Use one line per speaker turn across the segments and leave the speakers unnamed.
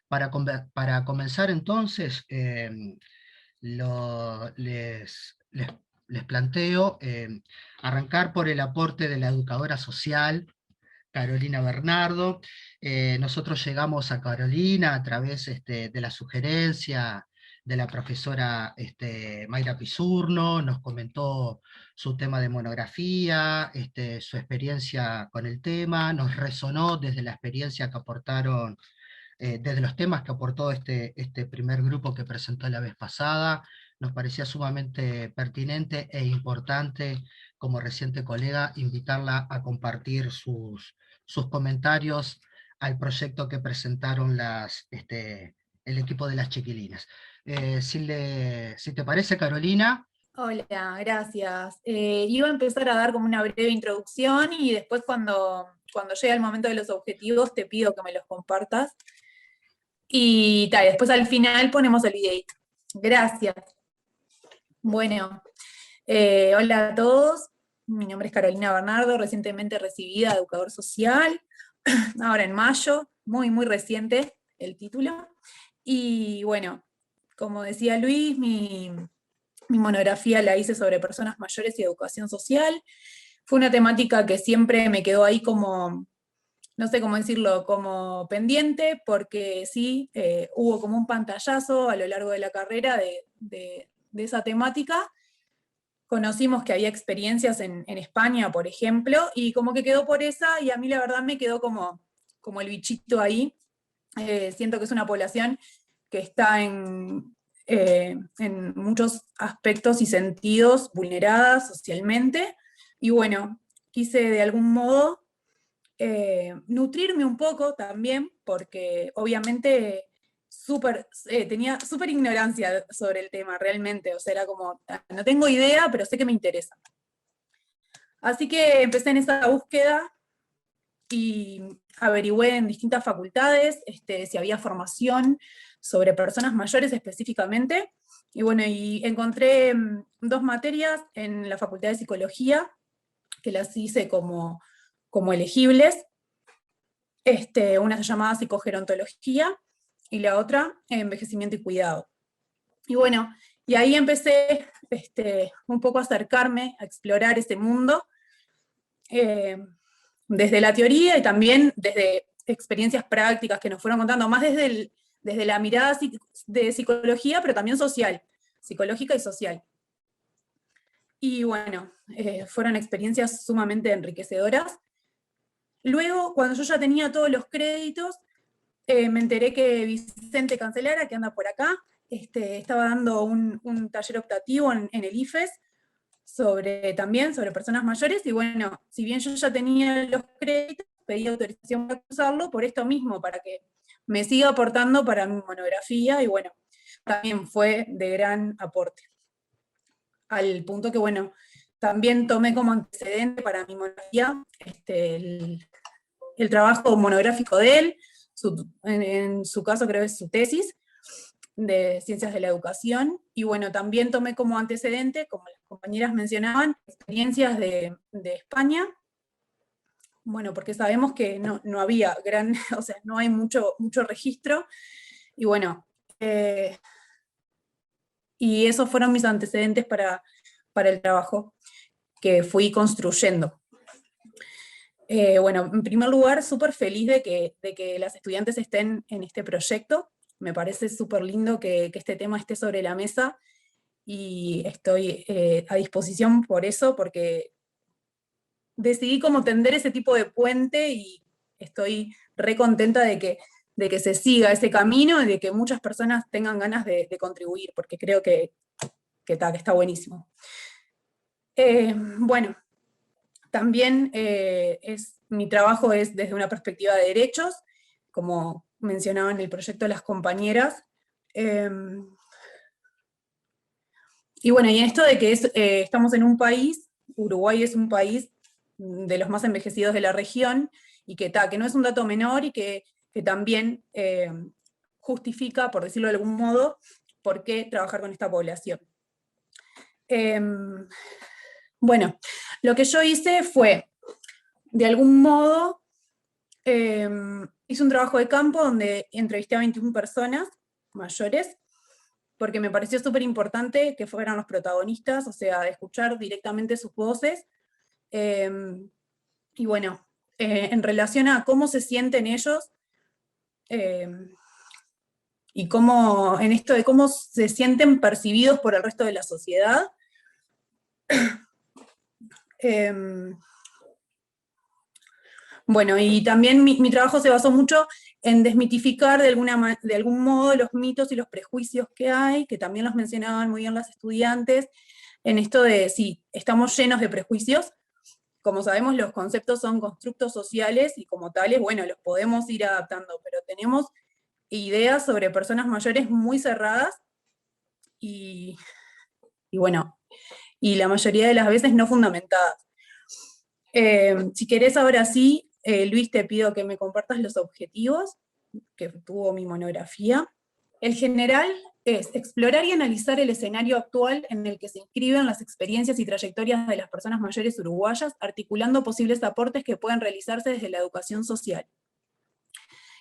Para comenzar entonces, les planteo arrancar por el aporte de la educadora social, Carolina Bernardo. Nosotros llegamos a Carolina a través de la sugerencia de la profesora Mayra Pisurno. Nos comentó su tema de monografía, su experiencia con el tema, nos resonó desde la experiencia que aportaron, desde los temas que aportó este primer grupo que presentó la vez pasada. Nos parecía sumamente pertinente e importante, como reciente colega, invitarla a compartir sus comentarios al proyecto que presentaron el equipo de las chiquilinas. Si te parece, Carolina.
Hola, gracias. Iba a empezar a dar como una breve introducción y después cuando llegue el momento de los objetivos te pido que me los compartas. Y tal, después al final ponemos el videito. Gracias. Bueno, hola a todos. Mi nombre es Carolina Bernardo, recientemente recibida de educador social, ahora en mayo, muy, muy reciente el título. Y bueno, como decía Luis, mi monografía la hice sobre personas mayores y educación social. Fue una temática que siempre me quedó ahí como, no sé cómo decirlo, como pendiente, porque sí, hubo como un pantallazo a lo largo de la carrera de esa temática. Conocimos que había experiencias en España, por ejemplo, y como que quedó por esa, y a mí la verdad me quedó como el bichito ahí. Siento que es una población que está en muchos aspectos y sentidos vulnerada socialmente, y bueno, quise de algún modo nutrirme un poco también, porque obviamente tenía súper ignorancia sobre el tema realmente, o sea, era como, no tengo idea, pero sé que me interesa. Así que empecé en esa búsqueda y averigüé en distintas facultades si había formación sobre personas mayores específicamente, y bueno, y encontré dos materias en la Facultad de Psicología, que las hice como elegibles. Una se llamaba psicogerontología y la otra envejecimiento y cuidado. Y bueno, y ahí empecé un poco a acercarme, a explorar ese mundo, desde la teoría y también desde experiencias prácticas que nos fueron contando, más desde la mirada de psicología, pero también social, psicológica y social. Y bueno, fueron experiencias sumamente enriquecedoras. Luego, cuando yo ya tenía todos los créditos, me enteré que Vicente Cancelara, que anda por acá, estaba dando un taller optativo en el IFES también sobre personas mayores, y bueno, si bien yo ya tenía los créditos, pedí autorización para usarlo por esto mismo, para que me siga aportando para mi monografía, y bueno, también fue de gran aporte. Al punto que, bueno, también tomé como antecedente para mi monografía el trabajo monográfico de él, en su caso creo que es su tesis, de Ciencias de la Educación, y bueno, también tomé como antecedente, como las compañeras mencionaban, experiencias de España, bueno, porque sabemos que no había o sea, no hay mucho registro, y bueno, y esos fueron mis antecedentes para el trabajo que fui construyendo. Bueno, en primer lugar, súper feliz de que las estudiantes estén en este proyecto. Me parece súper lindo que este tema esté sobre la mesa, y estoy a disposición por eso, porque decidí como tender ese tipo de puente, y estoy re contenta de que se siga ese camino y de que muchas personas tengan ganas de contribuir, porque creo que está buenísimo. Bueno, también mi trabajo es desde una perspectiva de derechos, como mencionaban en el proyecto las compañeras. Y bueno, y esto de que estamos en un país, Uruguay es un país de los más envejecidos de la región, y que no es un dato menor, y que también justifica, por decirlo de algún modo, por qué trabajar con esta población. Bueno, lo que yo hice fue, de algún modo, hice un trabajo de campo donde entrevisté a 21 personas mayores, porque me pareció súper importante que fueran los protagonistas, o sea, de escuchar directamente sus voces. Y bueno, en relación a cómo se sienten ellos, y cómo, en esto de cómo se sienten percibidos por el resto de la sociedad. Bueno, y también mi trabajo se basó mucho en desmitificar de algún modo los mitos y los prejuicios que hay, que también los mencionaban muy bien las estudiantes, en esto de, sí, estamos llenos de prejuicios. Como sabemos, los conceptos son constructos sociales y como tales, bueno, los podemos ir adaptando, pero tenemos ideas sobre personas mayores muy cerradas y bueno, y la mayoría de las veces no fundamentadas. Si querés ahora sí, Luis, te pido que me compartas los objetivos que tuvo mi monografía. El general es explorar y analizar el escenario actual en el que se inscriben las experiencias y trayectorias de las personas mayores uruguayas, articulando posibles aportes que puedan realizarse desde la educación social.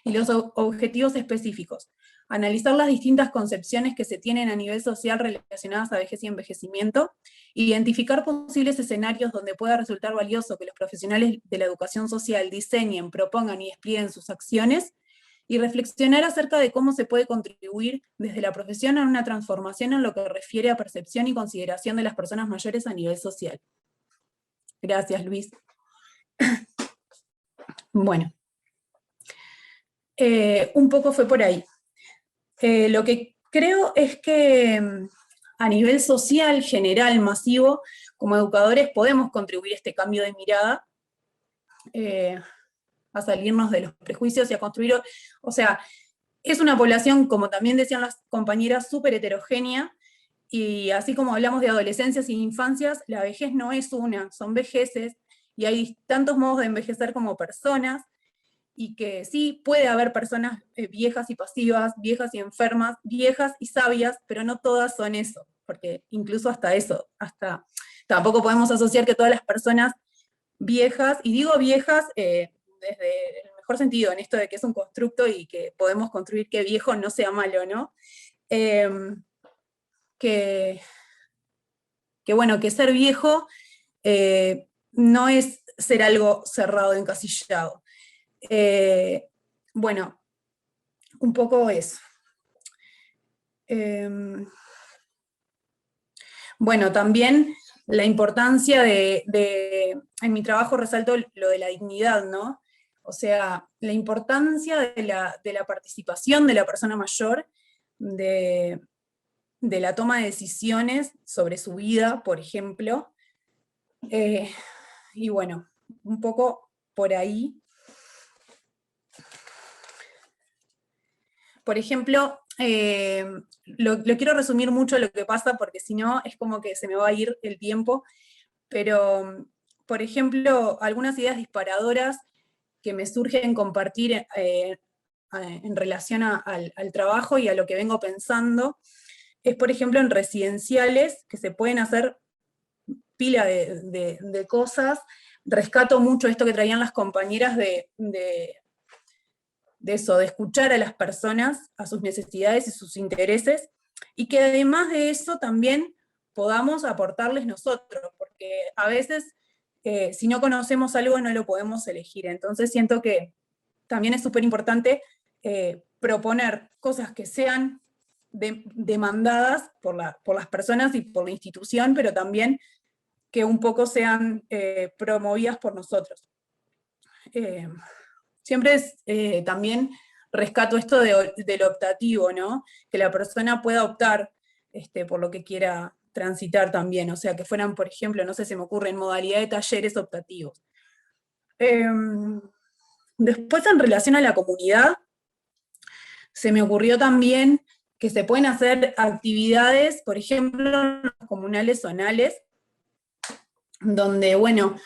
Y los objetivos específicos: analizar las distintas concepciones que se tienen a nivel social relacionadas a vejez y envejecimiento, identificar posibles escenarios donde pueda resultar valioso que los profesionales de la educación social diseñen, propongan y desplieguen sus acciones, y reflexionar acerca de cómo se puede contribuir desde la profesión a una transformación en lo que refiere a percepción y consideración de las personas mayores a nivel social. Gracias, Luis. Bueno, un poco fue por ahí. Lo que creo es que a nivel social, general, masivo, como educadores podemos contribuir a este cambio de mirada, a salirnos de los prejuicios y a construir, o sea, es una población, como también decían las compañeras, súper heterogénea, y así como hablamos de adolescencias y infancias, la vejez no es una, son vejeces, y hay tantos modos de envejecer como personas, y que sí, puede haber personas viejas y pasivas, viejas y enfermas, viejas y sabias, pero no todas son eso, porque incluso hasta eso, tampoco podemos asociar que todas las personas viejas, y digo viejas desde el mejor sentido, en esto de que es un constructo y que podemos construir que viejo no sea malo, ¿no? Que bueno, que ser viejo no es ser algo cerrado, encasillado. Bueno, un poco eso. Bueno, también la importancia en mi trabajo resalto lo de la dignidad, ¿no? O sea, la importancia de la participación de la persona mayor, de la toma de decisiones sobre su vida, por ejemplo. Y bueno, un poco por ahí. Por ejemplo, lo quiero resumir mucho lo que pasa, porque si no es como que se me va a ir el tiempo, pero, por ejemplo, algunas ideas disparadoras que me surgen compartir en relación al trabajo y a lo que vengo pensando, es, por ejemplo, en residenciales, que se pueden hacer pila de cosas. Rescato mucho esto que traían las compañeras de eso, de escuchar a las personas, a sus necesidades y sus intereses, y que además de eso también podamos aportarles nosotros, porque a veces si no conocemos algo no lo podemos elegir. Entonces siento que también es súper importante proponer cosas que sean demandadas por las personas y por la institución, pero también que un poco sean promovidas por nosotros. Siempre también rescato esto del optativo, ¿no? Que la persona pueda optar por lo que quiera transitar también, o sea, que fueran, por ejemplo, no sé, se me ocurre, en modalidad de talleres optativos. Después, en relación a la comunidad, se me ocurrió también que se pueden hacer actividades, por ejemplo, comunales zonales, donde, bueno,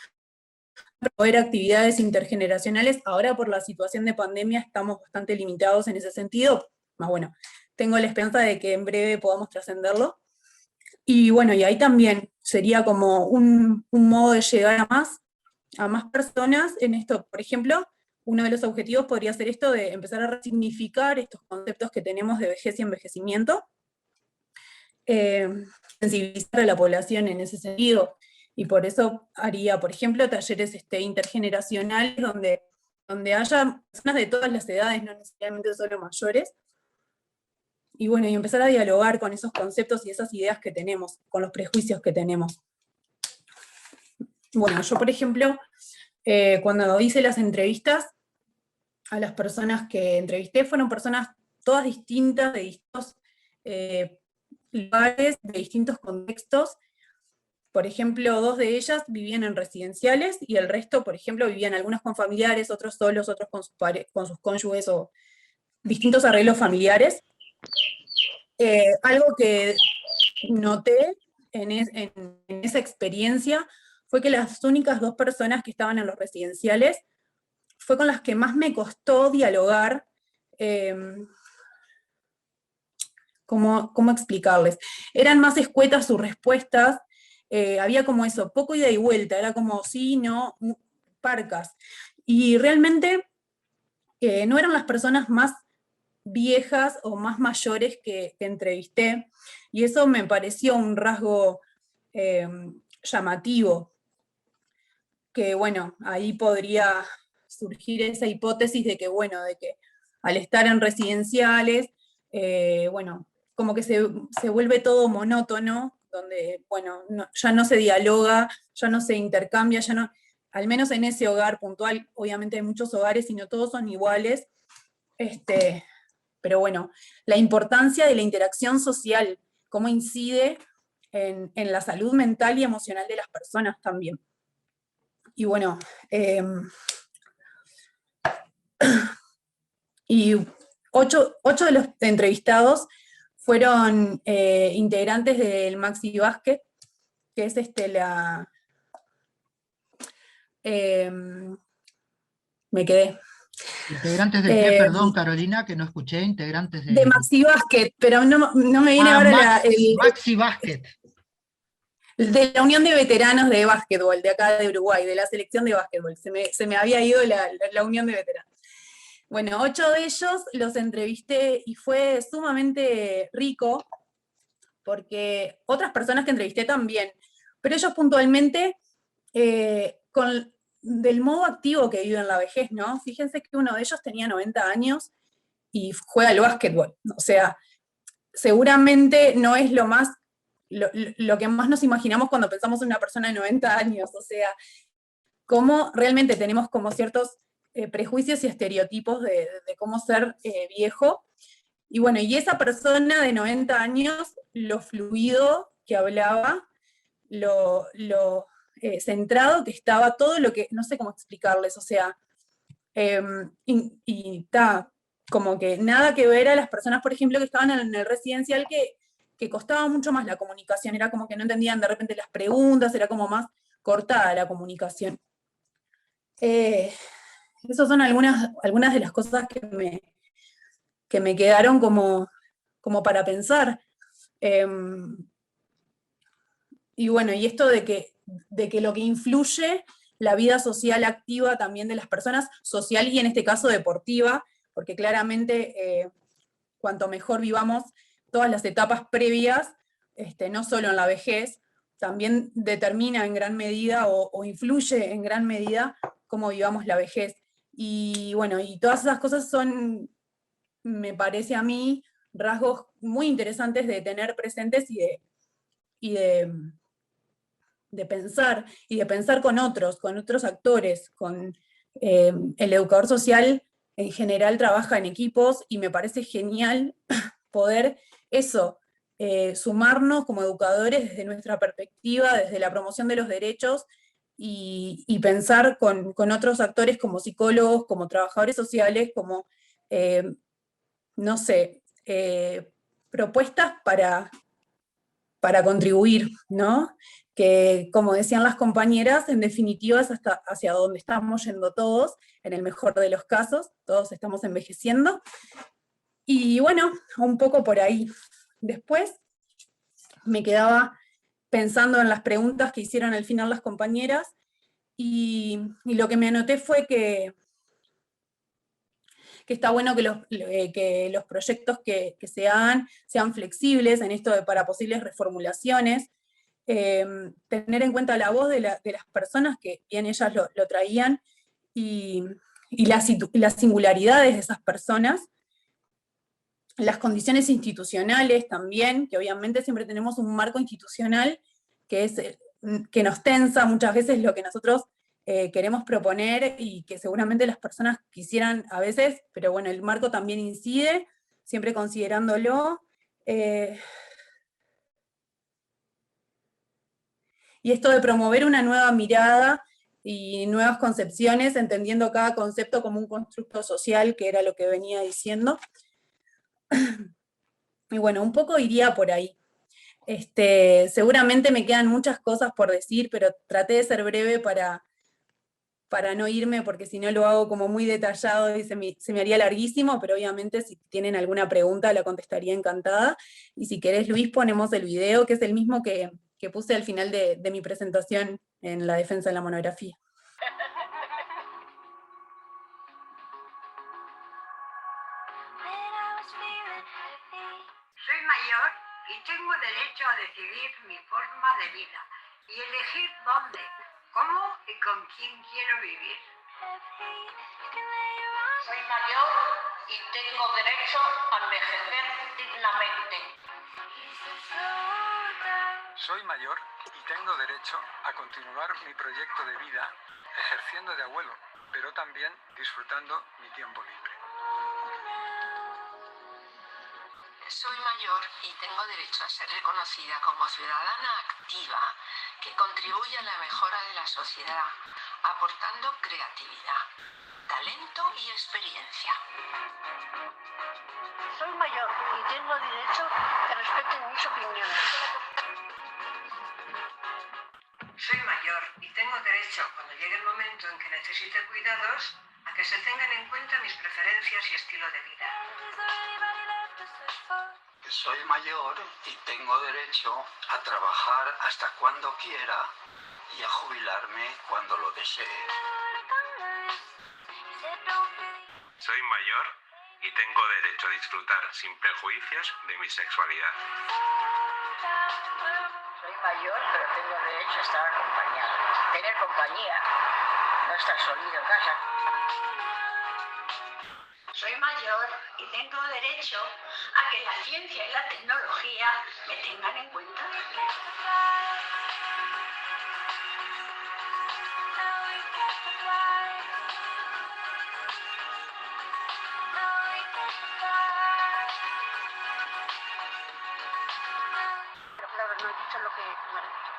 promover actividades intergeneracionales. Ahora por la situación de pandemia estamos bastante limitados en ese sentido, más bueno, tengo la esperanza de que en breve podamos trascenderlo. Y bueno, y ahí también sería como un modo de llegar a más personas en esto, por ejemplo, uno de los objetivos podría ser esto de empezar a resignificar estos conceptos que tenemos de vejez y envejecimiento, sensibilizar a la población en ese sentido, y por eso haría, por ejemplo, talleres intergeneracionales donde haya personas de todas las edades, no necesariamente solo mayores, y bueno, y empezar a dialogar con esos conceptos y esas ideas que tenemos, con los prejuicios que tenemos. Bueno, yo por ejemplo, cuando hice las entrevistas, a las personas que entrevisté fueron personas todas distintas, de distintos lugares, de distintos contextos. Por ejemplo, 2 de ellas vivían en residenciales y el resto, por ejemplo, vivían algunos con familiares, otros solos, otros con sus cónyuges o distintos arreglos familiares. Algo que noté en esa experiencia fue que las únicas 2 personas que estaban en los residenciales fue con las que más me costó dialogar. ¿Cómo explicarles? Eran más escuetas sus respuestas, había como eso, poco ida y vuelta, era como sí, no, parcas. Y realmente no eran las personas más viejas o más mayores que entrevisté, y eso me pareció un rasgo llamativo, que bueno, ahí podría surgir esa hipótesis de que, bueno, de que al estar en residenciales, bueno, como que se vuelve todo monótono, donde, bueno, ya no se dialoga, ya no se intercambia, ya no, al menos en ese hogar puntual, obviamente hay muchos hogares y no todos son iguales, pero bueno, la importancia de la interacción social, cómo incide en la salud mental y emocional de las personas también. Y bueno, y 8 de los entrevistados fueron integrantes del Maxi Basket, que es me quedé.
¿Integrantes de qué, perdón, Carolina, que no escuché? Integrantes
De
de...
Maxi Basket, pero no me viene
Ah,
ahora
Maxi Basket.
de la Unión de Veteranos de Básquetbol, de acá de Uruguay, de la selección de básquetbol. Se me había ido la Unión de Veteranos. Bueno, 8 de ellos los entrevisté y fue sumamente rico, porque otras personas que entrevisté también, pero ellos puntualmente, del modo activo que viven la vejez, ¿no? Fíjense que uno de ellos tenía 90 años y juega al básquetbol, o sea, seguramente no es lo que más nos imaginamos cuando pensamos en una persona de 90 años, o sea, cómo realmente tenemos como ciertos prejuicios y estereotipos de cómo ser viejo. Y bueno, y esa persona de 90 años, lo fluido que hablaba, lo centrado que estaba, todo lo que, no sé cómo explicarles, o sea, y está como que nada que ver a las personas, por ejemplo, que estaban en el residencial que costaba mucho más la comunicación, era como que no entendían de repente las preguntas, era como más cortada la comunicación. Esas son algunas de las cosas que me quedaron como para pensar. Y bueno, y esto de que lo que influye la vida social activa también de las personas, social y en este caso deportiva, porque claramente cuanto mejor vivamos todas las etapas previas, no solo en la vejez, también determina en gran medida o influye en gran medida cómo vivamos la vejez. Y bueno, y todas esas cosas son, me parece a mí, rasgos muy interesantes de tener presentes de pensar, y de pensar con otros actores, el educador social en general trabaja en equipos y me parece genial poder eso, sumarnos como educadores desde nuestra perspectiva, desde la promoción de los derechos y pensar con otros actores como psicólogos, como trabajadores sociales, como, no sé, propuestas para contribuir, ¿no? Que, como decían las compañeras, en definitiva es hacia donde estamos yendo todos, en el mejor de los casos, todos estamos envejeciendo. Y bueno, un poco por ahí. Después me quedaba pensando en las preguntas que hicieron al final las compañeras, y lo que me anoté fue que que está bueno que los proyectos que se hagan sean flexibles en esto para posibles reformulaciones, tener en cuenta la voz de las personas que bien ellas lo traían, y las singularidades de esas personas, las condiciones institucionales también, que obviamente siempre tenemos un marco institucional que nos tensa muchas veces lo que nosotros queremos proponer y que seguramente las personas quisieran a veces, pero bueno, el marco también incide, siempre considerándolo. Y esto de promover una nueva mirada y nuevas concepciones, entendiendo cada concepto como un constructo social, que era lo que venía diciendo. Y bueno, un poco iría por ahí. Seguramente me quedan muchas cosas por decir, pero traté de ser breve para no irme, porque si no lo hago como muy detallado y se me haría larguísimo, pero obviamente si tienen alguna pregunta la contestaría encantada. Y si querés, Luis, ponemos el video, que es el mismo que puse al final de mi presentación en la defensa de la monografía.
Soy mayor y tengo derecho a decidir mi forma de vida y elegir dónde, cómo y con quién quiero vivir.
Soy mayor y tengo derecho a envejecer dignamente.
Soy mayor y tengo derecho a continuar mi proyecto de vida ejerciendo de abuelo, pero también disfrutando mi tiempo libre.
Soy mayor y tengo derecho a ser reconocida como ciudadana activa que contribuye a la mejora de la sociedad, aportando creatividad, talento y experiencia.
Soy mayor y tengo derecho a que respeten mis opiniones.
Soy mayor y tengo derecho, cuando llegue el momento en que necesite cuidados, a que se tengan en cuenta mis preferencias y estilo de vida.
Soy mayor y tengo derecho a trabajar hasta cuando quiera y a jubilarme cuando lo desee.
Soy mayor y tengo derecho a disfrutar sin prejuicios de mi sexualidad.
Soy mayor, pero tengo derecho a estar acompañado. Tener compañía, no estar solito en casa.
Soy mayor y tengo derecho a que la ciencia y la tecnología me tengan en cuenta.
Pero claro, no he dicho lo que no he dicho.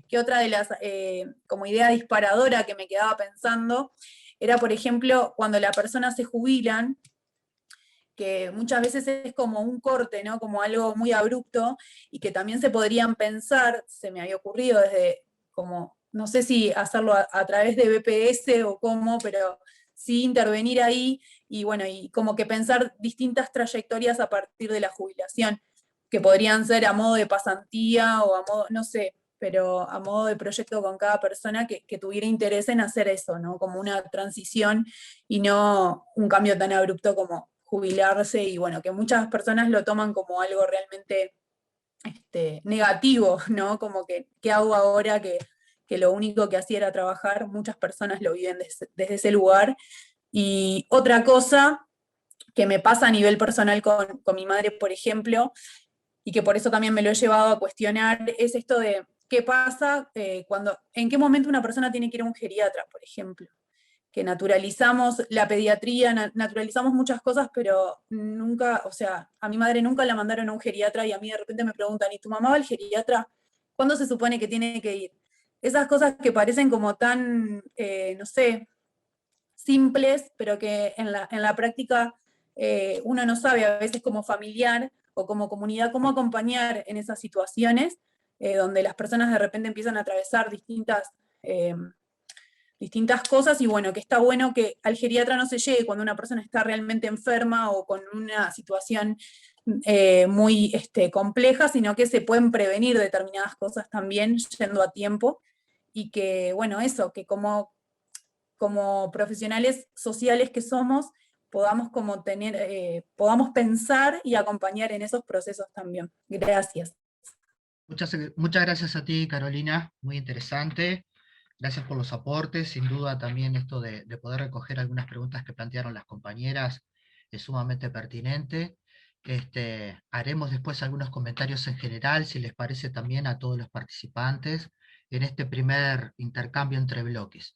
Que otra de las, como idea disparadora que me quedaba pensando, era, por ejemplo, cuando las personas se jubilan, que muchas veces es como un corte, ¿no? Como algo muy abrupto, y que también se podrían pensar, se me había ocurrido desde como, no sé si hacerlo a través de BPS o cómo, pero sí intervenir ahí, y bueno, y como que pensar distintas trayectorias a partir de la jubilación, que podrían ser a modo de pasantía o a modo, no sé, pero a modo de proyecto con cada persona que tuviera interés en hacer eso, ¿no? Como una transición y no un cambio tan abrupto como jubilarse, y bueno, que muchas personas lo toman como algo realmente negativo, ¿no? Como que, ¿qué hago ahora que lo único que hacía era trabajar? Muchas personas lo viven desde ese lugar. Y otra cosa que me pasa a nivel personal con mi madre, por ejemplo, y que por eso también me lo he llevado a cuestionar, es esto de qué pasa en qué momento una persona tiene que ir a un geriatra, por ejemplo. Que naturalizamos la pediatría, naturalizamos muchas cosas, pero nunca, o sea, a mi madre nunca la mandaron a un geriatra, y a mí de repente me preguntan, ¿y tu mamá va al geriatra? ¿Cuándo se supone que tiene que ir? Esas cosas que parecen como tan, no sé, simples, pero que en la práctica uno no sabe a veces como familiar o como comunidad cómo acompañar en esas situaciones donde las personas de repente empiezan a atravesar distintas distintas cosas, y bueno, que está bueno que al geriatra no se llegue cuando una persona está realmente enferma o con una situación muy compleja, sino que se pueden prevenir determinadas cosas también yendo a tiempo, y que, bueno, eso, que como profesionales sociales que somos, podamos como podamos pensar y acompañar en esos procesos también. Gracias.
Muchas gracias a ti, Carolina, muy interesante. Gracias por los aportes, sin duda también esto de poder recoger algunas preguntas que plantearon las compañeras es sumamente pertinente. Haremos después algunos comentarios en general, si les parece también a todos los participantes, en este primer intercambio entre bloques.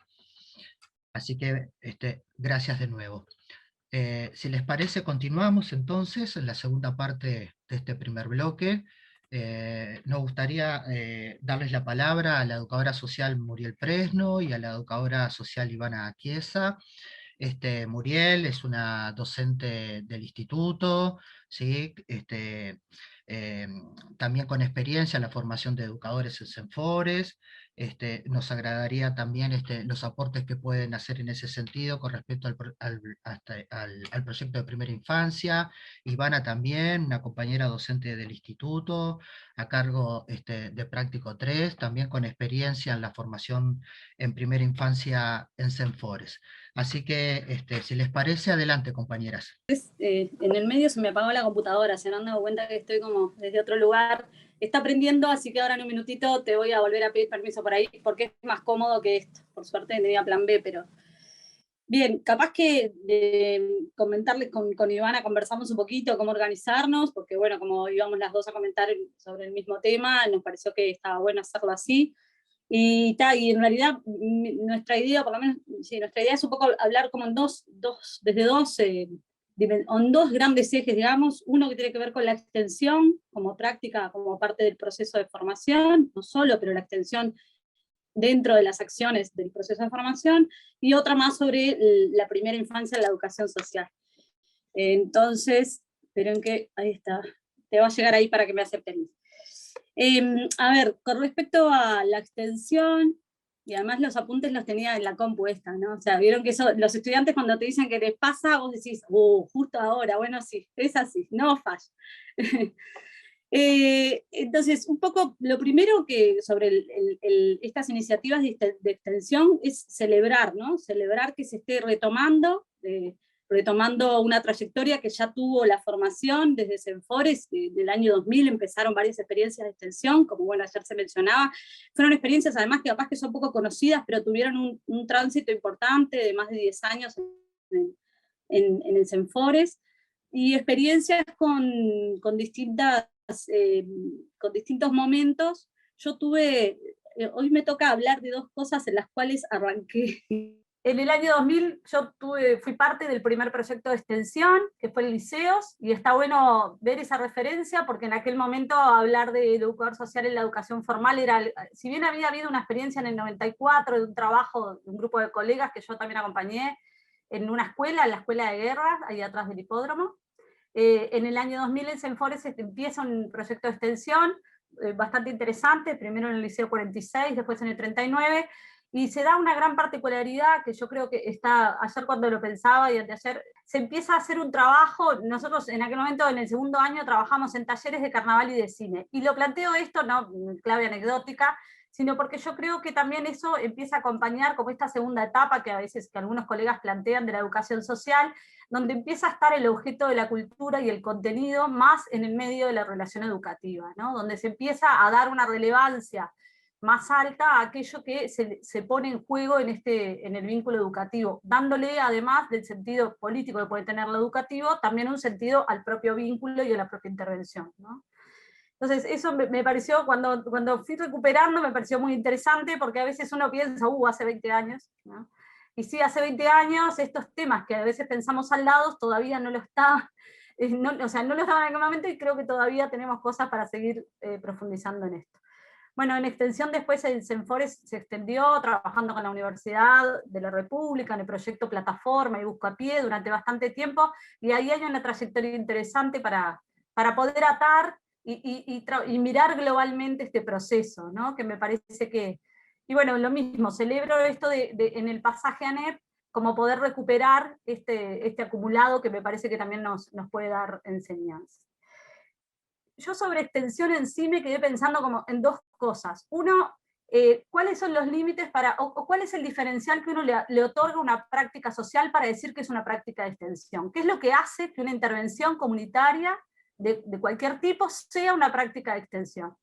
Así que gracias de nuevo. Si les parece, continuamos entonces en la segunda parte de este primer bloque. Nos gustaría darles la palabra a la educadora social Muriel Presno y a la educadora social Ivana Chiesa. Muriel es una docente del instituto, ¿sí? También con experiencia en la formación de educadores en Senfores. Nos agradaría también los aportes que pueden hacer en ese sentido con respecto al proyecto de primera infancia. Ivana también, una compañera docente del instituto, a cargo de Práctico 3, también con experiencia en la formación en primera infancia en Senfores. Así que, si les parece, adelante, compañeras.
En el medio se me apagó la computadora, se me han dado cuenta que estoy como desde otro lugar. Está aprendiendo, así que ahora en un minutito te voy a volver a pedir permiso por ahí, porque es más cómodo que esto. Por suerte tenía plan B, pero... Bien, capaz que comentarles con Ivana, conversamos un poquito cómo organizarnos, porque bueno, como íbamos las dos a comentar sobre el mismo tema, nos pareció que estaba bueno hacerlo así. Y en realidad nuestra idea, por lo menos, sí, nuestra idea es un poco hablar como en desde dos grandes ejes, digamos. Uno que tiene que ver con la extensión como práctica, como parte del proceso de formación, no solo, pero la extensión dentro de las acciones del proceso de formación, y otra más sobre la primera infancia en la educación social. Entonces, esperen que, ahí está, te va a llegar ahí para que me acepten. A ver, con respecto a la extensión, y además los apuntes los tenía en la compu esta, ¿no? O sea, vieron que eso, los estudiantes cuando te dicen que les pasa, vos decís, justo ahora, bueno, sí, es así, no falla. Entonces, un poco lo primero que sobre estas iniciativas de extensión es celebrar, ¿no? Celebrar que se esté retomando una trayectoria que ya tuvo la formación desde Senfores. Del año 2000 empezaron varias experiencias de extensión, como bueno, ayer se mencionaba. Fueron experiencias además que capaz que son poco conocidas, pero tuvieron un tránsito importante de más de 10 años en el Senfores, y experiencias con distintos momentos. Yo hoy me toca hablar de dos cosas en las cuales arranqué. En el año 2000 yo fui parte del primer proyecto de extensión, que fue en liceos, y está bueno ver esa referencia, porque en aquel momento hablar de educador social en la educación formal era, si bien había habido una experiencia en el 94 de un trabajo de un grupo de colegas que yo también acompañé en una escuela, en la escuela de guerra, ahí atrás del hipódromo. En el año 2000 en Senfores empieza un proyecto de extensión bastante interesante, primero en el Liceo 46, después en el 39, y se da una gran particularidad que yo creo que ayer cuando lo pensaba y anteayer, se empieza a hacer un trabajo. Nosotros en aquel momento, en el segundo año, trabajamos en talleres de carnaval y de cine, y lo planteo esto no en clave anecdótica, sino porque yo creo que también eso empieza a acompañar como esta segunda etapa que a veces que algunos colegas plantean de la educación social, donde empieza a estar el objeto de la cultura y el contenido más en el medio de la relación educativa, ¿no? Donde se empieza a dar una relevancia más alta a aquello que se pone en juego en el vínculo educativo, dándole, además del sentido político que puede tener lo educativo, también un sentido al propio vínculo y a la propia intervención, ¿no? Entonces eso me pareció, cuando fui recuperando, me pareció muy interesante, porque a veces uno piensa, hace 20 años, ¿no? Y sí, hace 20 años estos temas que a veces pensamos al lado todavía no lo está, no lo estaban en aquel momento, y creo que todavía tenemos cosas para seguir profundizando en esto. Bueno, en extensión después el Senfores se extendió trabajando con la Universidad de la República en el proyecto Plataforma y Buscapié durante bastante tiempo, y ahí hay una trayectoria interesante para poder atar y mirar globalmente este proceso, ¿no? Que me parece que Y bueno, lo mismo, celebro esto en el pasaje a ANEP, como poder recuperar este acumulado que me parece que también nos puede dar enseñanza. Yo sobre extensión en sí me quedé pensando como en dos cosas. Uno, ¿cuáles son los límites o cuál es el diferencial que uno le otorga a una práctica social para decir que es una práctica de extensión? ¿Qué es lo que hace que una intervención comunitaria de cualquier tipo sea una práctica de extensión?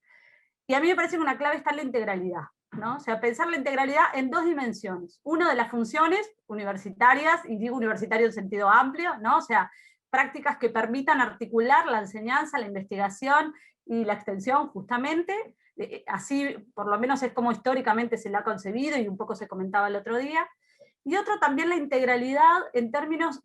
Y a mí me parece que una clave está en la integralidad, ¿no? O sea, pensar la integralidad en dos dimensiones. Una de las funciones universitarias, y digo universitario en sentido amplio, ¿no? O sea, prácticas que permitan articular la enseñanza, la investigación y la extensión, justamente. Así, por lo menos, es como históricamente se la ha concebido, y un poco se comentaba el otro día. Y otro también la integralidad en términos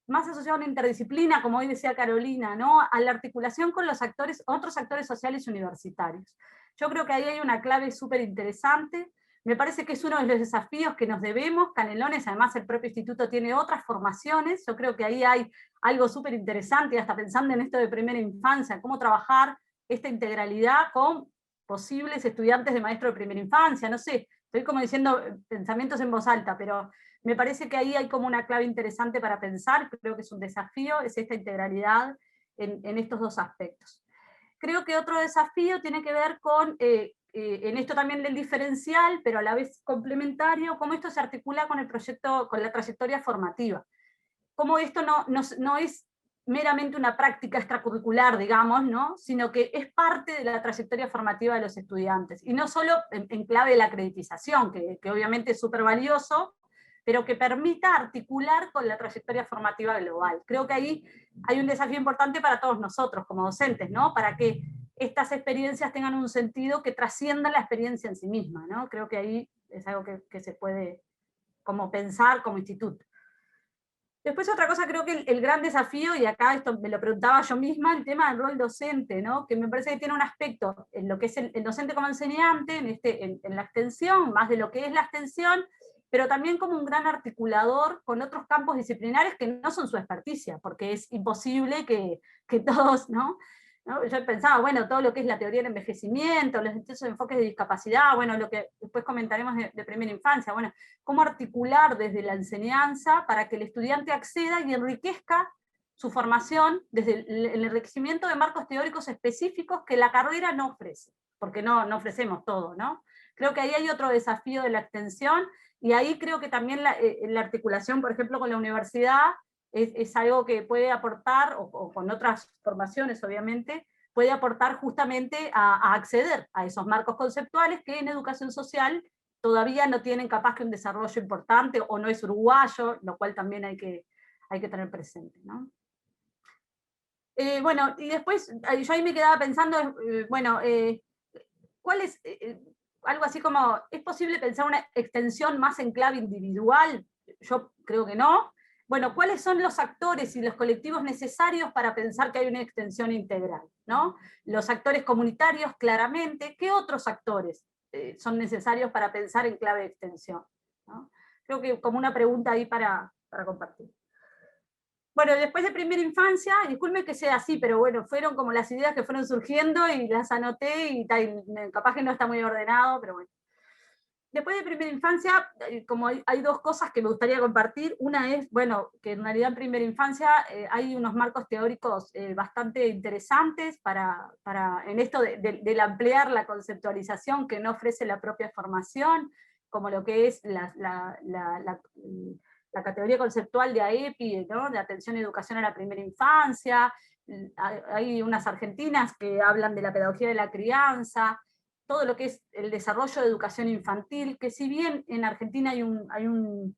más asociado a una interdisciplina, como hoy decía Carolina, ¿no? A la articulación con los otros actores sociales universitarios. Yo creo que ahí hay una clave súper interesante. Me parece que es uno de los desafíos que nos debemos. Canelones, además el propio instituto tiene otras formaciones. Yo creo que ahí hay algo súper interesante, hasta pensando en esto de primera infancia, cómo trabajar esta integralidad con posibles estudiantes de maestro de primera infancia, no sé. Estoy como diciendo pensamientos en voz alta, pero me parece que ahí hay como una clave interesante para pensar, creo que es un desafío, es esta integralidad en estos dos aspectos. Creo que otro desafío tiene que ver con, en esto también del diferencial, pero a la vez complementario, cómo esto se articula con el proyecto, con la trayectoria formativa. Cómo esto no es meramente una práctica extracurricular, digamos, ¿no? Sino que es parte de la trayectoria formativa de los estudiantes, y no solo en clave de la acreditación, que obviamente es súper valioso, pero que permita articular con la trayectoria formativa global. Creo que ahí hay un desafío importante para todos nosotros como docentes, ¿no? Para que estas experiencias tengan un sentido que trascienda la experiencia en sí misma, ¿no? Creo que ahí es algo que se puede como pensar como instituto. Después otra cosa, creo que el gran desafío, y acá esto me lo preguntaba yo misma, el tema del rol docente, ¿no? Que me parece que tiene un aspecto en lo que es el docente como enseñante, en la extensión, más de lo que es la extensión, pero también como un gran articulador con otros campos disciplinares que no son su experticia, porque es imposible que todos, ¿no? Yo pensaba, bueno, todo lo que es la teoría del envejecimiento, los distintos enfoques de discapacidad, bueno, lo que después comentaremos de primera infancia, bueno, cómo articular desde la enseñanza para que el estudiante acceda y enriquezca su formación desde el enriquecimiento de marcos teóricos específicos que la carrera no ofrece, porque no ofrecemos todo, ¿no? Creo que ahí hay otro desafío de la extensión, y ahí creo que también la articulación, por ejemplo, con la universidad, es algo que puede aportar, o con otras formaciones obviamente, puede aportar justamente a acceder a esos marcos conceptuales que en educación social todavía no tienen capaz que un desarrollo importante, o no es uruguayo, lo cual también hay que tener presente, ¿no? Bueno, y después yo ahí me quedaba pensando, bueno, ¿cuál es, algo así como, ¿es posible pensar una extensión más en clave individual? Yo creo que no. Bueno, ¿cuáles son los actores y los colectivos necesarios para pensar que hay una extensión integral, ¿no? Los actores comunitarios, claramente. ¿Qué otros actores son necesarios para pensar en clave de extensión, ¿no? Creo que como una pregunta ahí para compartir. Bueno, después de primera infancia, disculpen que sea así, pero bueno, fueron como las ideas que fueron surgiendo y las anoté, y capaz que no está muy ordenado, pero bueno. Después de primera infancia, como hay dos cosas que me gustaría compartir. Una es, bueno, que en realidad en primera infancia hay unos marcos teóricos bastante interesantes en esto del ampliar la conceptualización que no ofrece la propia formación, como lo que es la categoría conceptual de AEPI, ¿no? De atención y educación a la primera infancia. Hay unas argentinas que hablan de la pedagogía de la crianza, todo lo que es el desarrollo de educación infantil, que si bien en Argentina hay un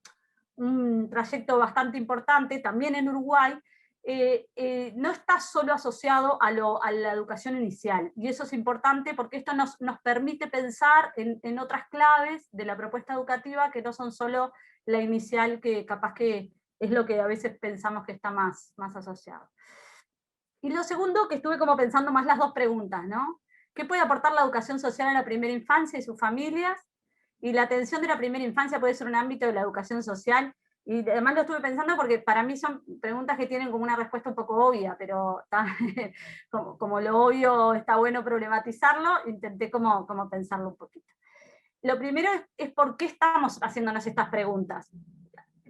trayecto bastante importante, también en Uruguay, no está solo asociado a la educación inicial, y eso es importante porque esto nos permite pensar en otras claves de la propuesta educativa que no son solo la inicial, que capaz que es lo que a veces pensamos que está más asociado. Y lo segundo, que estuve como pensando más las dos preguntas, ¿no? ¿Qué puede aportar la educación social a la primera infancia y sus familias? Y la atención de la primera infancia puede ser un ámbito de la educación social. Y además lo estuve pensando porque para mí son preguntas que tienen como una respuesta un poco obvia, pero como lo obvio está bueno problematizarlo, intenté como pensarlo un poquito. lo primero es por qué estamos haciéndonos estas preguntas.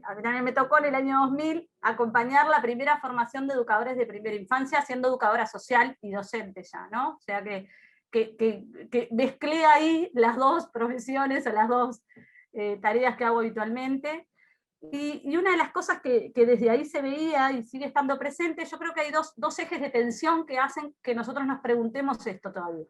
A mí también me tocó en el año 2000 acompañar la primera formación de educadores de primera infancia, siendo educadora social y docente ya, ¿no? O sea que mezclé ahí las dos profesiones o las dos tareas que hago habitualmente. Y una de las cosas que desde ahí se veía y sigue estando presente, yo creo que hay dos ejes de tensión que hacen que nosotros nos preguntemos esto todavía.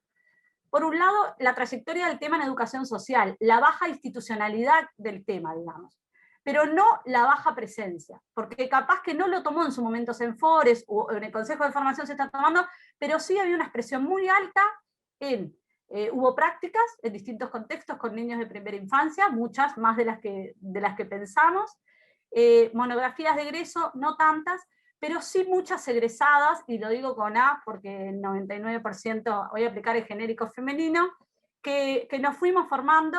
Por un lado, la trayectoria del tema en educación social, la baja institucionalidad del tema, digamos, pero no la baja presencia, porque capaz que no lo tomó en su momento Senfores o en el Consejo de Formación se está tomando, pero sí había una expresión muy alta hubo prácticas en distintos contextos con niños de primera infancia, muchas más de las que pensamos, monografías de egreso, no tantas, pero sí muchas egresadas, y lo digo con A porque el 99% voy a aplicar el genérico femenino, que nos fuimos formando,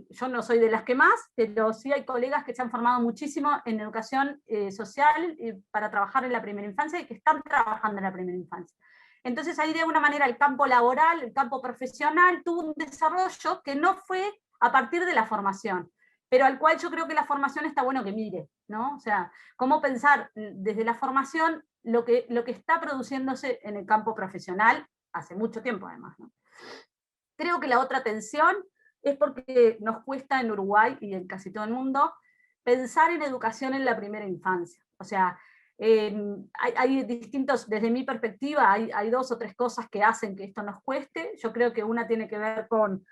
yo no soy de las que más, pero sí hay colegas que se han formado muchísimo en educación social para trabajar en la primera infancia y que están trabajando en la primera infancia. Entonces ahí de alguna manera el campo laboral, el campo profesional tuvo un desarrollo que no fue a partir de la formación, pero al cual yo creo que la formación está bueno que mire, ¿no? O sea, cómo pensar desde la formación lo que está produciéndose en el campo profesional hace mucho tiempo además, ¿no? Creo que la otra tensión es porque nos cuesta en Uruguay y en casi todo el mundo pensar en educación en la primera infancia. O sea, hay distintos, desde mi perspectiva, hay dos o tres cosas que hacen que esto nos cueste. Yo creo que una tiene que ver con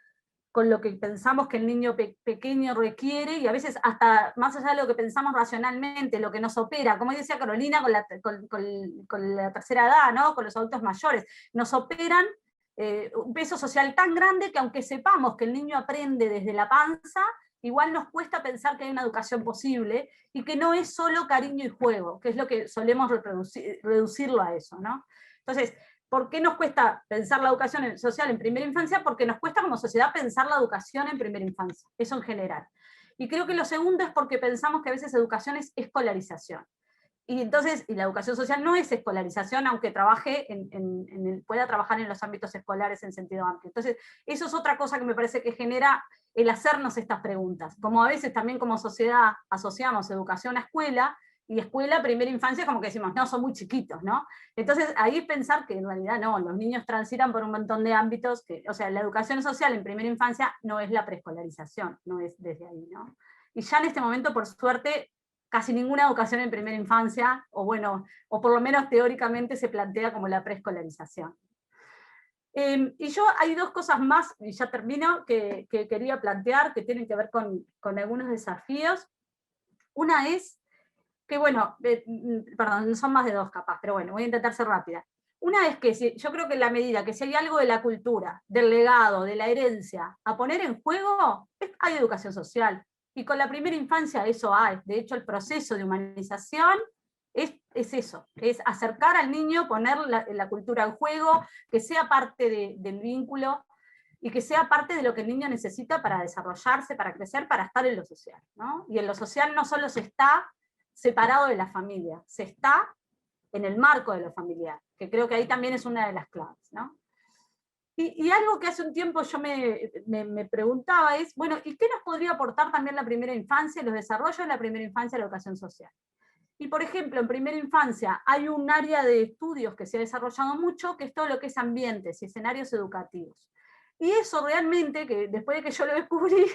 lo que pensamos que el niño pequeño requiere, y a veces hasta más allá de lo que pensamos racionalmente, lo que nos opera, como decía Carolina, con la tercera edad, ¿no? Con los adultos mayores, nos operan un peso social tan grande que aunque sepamos que el niño aprende desde la panza, igual nos cuesta pensar que hay una educación posible y que no es solo cariño y juego, que es lo que solemos reducirlo a eso, ¿no? Entonces, ¿por qué nos cuesta pensar la educación social en primera infancia? Porque nos cuesta como sociedad pensar la educación en primera infancia, eso en general. Y creo que lo segundo es porque pensamos que a veces educación es escolarización. Y entonces, y la educación social no es escolarización, aunque trabaje pueda trabajar en los ámbitos escolares en sentido amplio. Entonces, eso es otra cosa que me parece que genera el hacernos estas preguntas. Como a veces también como sociedad asociamos educación a escuela, y escuela, primera infancia, como que decimos, no, son muy chiquitos, ¿no? Entonces, ahí es pensar que en realidad no, los niños transitan por un montón de ámbitos, o sea, la educación social en primera infancia no es la preescolarización, no es desde ahí, ¿no? Y ya en este momento, por suerte, casi ninguna educación en primera infancia, o bueno, o por lo menos teóricamente se plantea como la preescolarización. Y yo hay dos cosas más, y ya termino, que quería plantear, que tienen que ver con algunos desafíos. Una es que, bueno, perdón, son más de dos capaz, pero bueno, voy a intentar ser rápida. Una es que yo creo que en la medida que si hay algo de la cultura, del legado, de la herencia, a poner en juego, hay educación social. Y con la primera infancia eso hay. De hecho, el proceso de humanización es eso, es acercar al niño, poner la cultura en juego, que sea parte del vínculo, y que sea parte de lo que el niño necesita para desarrollarse, para crecer, para estar en lo social, ¿no? Y en lo social no solo se está separado de la familia, se está en el marco de lo familiar, que creo que ahí también es una de las claves, ¿no? Y algo que hace un tiempo yo me preguntaba es, bueno, ¿y qué nos podría aportar también la primera infancia, los desarrollos de la primera infancia y la educación social? Y por ejemplo, en primera infancia hay un área de estudios que se ha desarrollado mucho, que es todo lo que es ambientes y escenarios educativos. Y eso realmente, que después de que yo lo descubrí,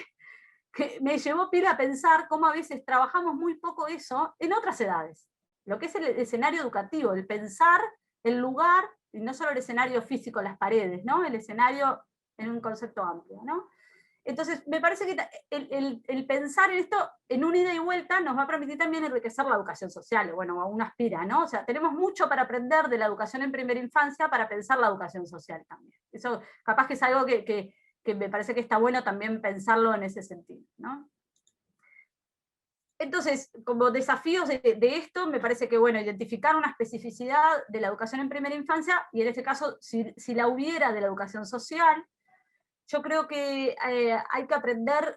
que me llevó pila a pensar cómo a veces trabajamos muy poco eso en otras edades. Lo que es el escenario educativo, el pensar el lugar, y no solo el escenario físico, las paredes, ¿no? El escenario en un concepto amplio, ¿no? Entonces, me parece que el pensar en esto en un ida y vuelta nos va a permitir también enriquecer la educación social, bueno, aún aspira, ¿no? O sea, tenemos mucho para aprender de la educación en primera infancia para pensar la educación social también. Eso capaz que es algo que me parece que está bueno también pensarlo en ese sentido, ¿no? Entonces, como desafíos de esto, me parece que, bueno, identificar una especificidad de la educación en primera infancia, y en este caso, si la hubiera de la educación social, yo creo que hay que aprender,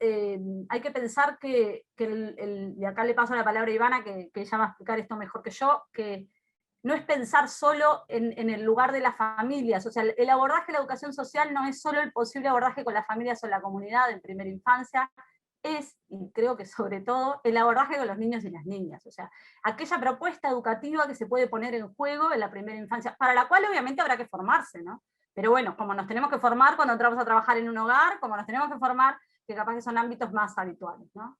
hay que pensar y acá le paso la palabra a Ivana, que ella va a explicar esto mejor que yo, que no es pensar solo en el lugar de las familias, o sea, el abordaje de la educación social no es solo el posible abordaje con las familias o la comunidad en primera infancia, es, y creo que sobre todo, el abordaje con los niños y las niñas, o sea, aquella propuesta educativa que se puede poner en juego en la primera infancia, para la cual obviamente habrá que formarse, ¿no? Pero bueno, como nos tenemos que formar cuando entramos a trabajar en un hogar, como nos tenemos que formar, que capaz que son ámbitos más habituales, ¿no?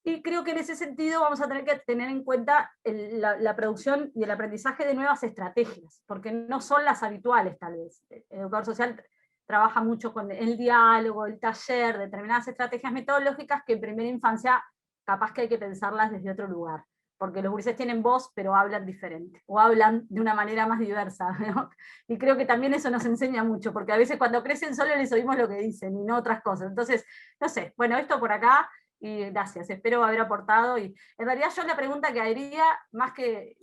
Y creo que en ese sentido vamos a tener que tener en cuenta la producción y el aprendizaje de nuevas estrategias, porque no son las habituales tal vez. El educador social trabaja mucho con el diálogo, el taller, determinadas estrategias metodológicas que en primera infancia capaz que hay que pensarlas desde otro lugar, porque los gurises tienen voz pero hablan diferente, o hablan de una manera más diversa, ¿no? Y creo que también eso nos enseña mucho, porque a veces cuando crecen solo les oímos lo que dicen y no otras cosas. Entonces, no sé, bueno, esto por acá. Y gracias, espero haber aportado. Y en realidad yo la pregunta que haría, más que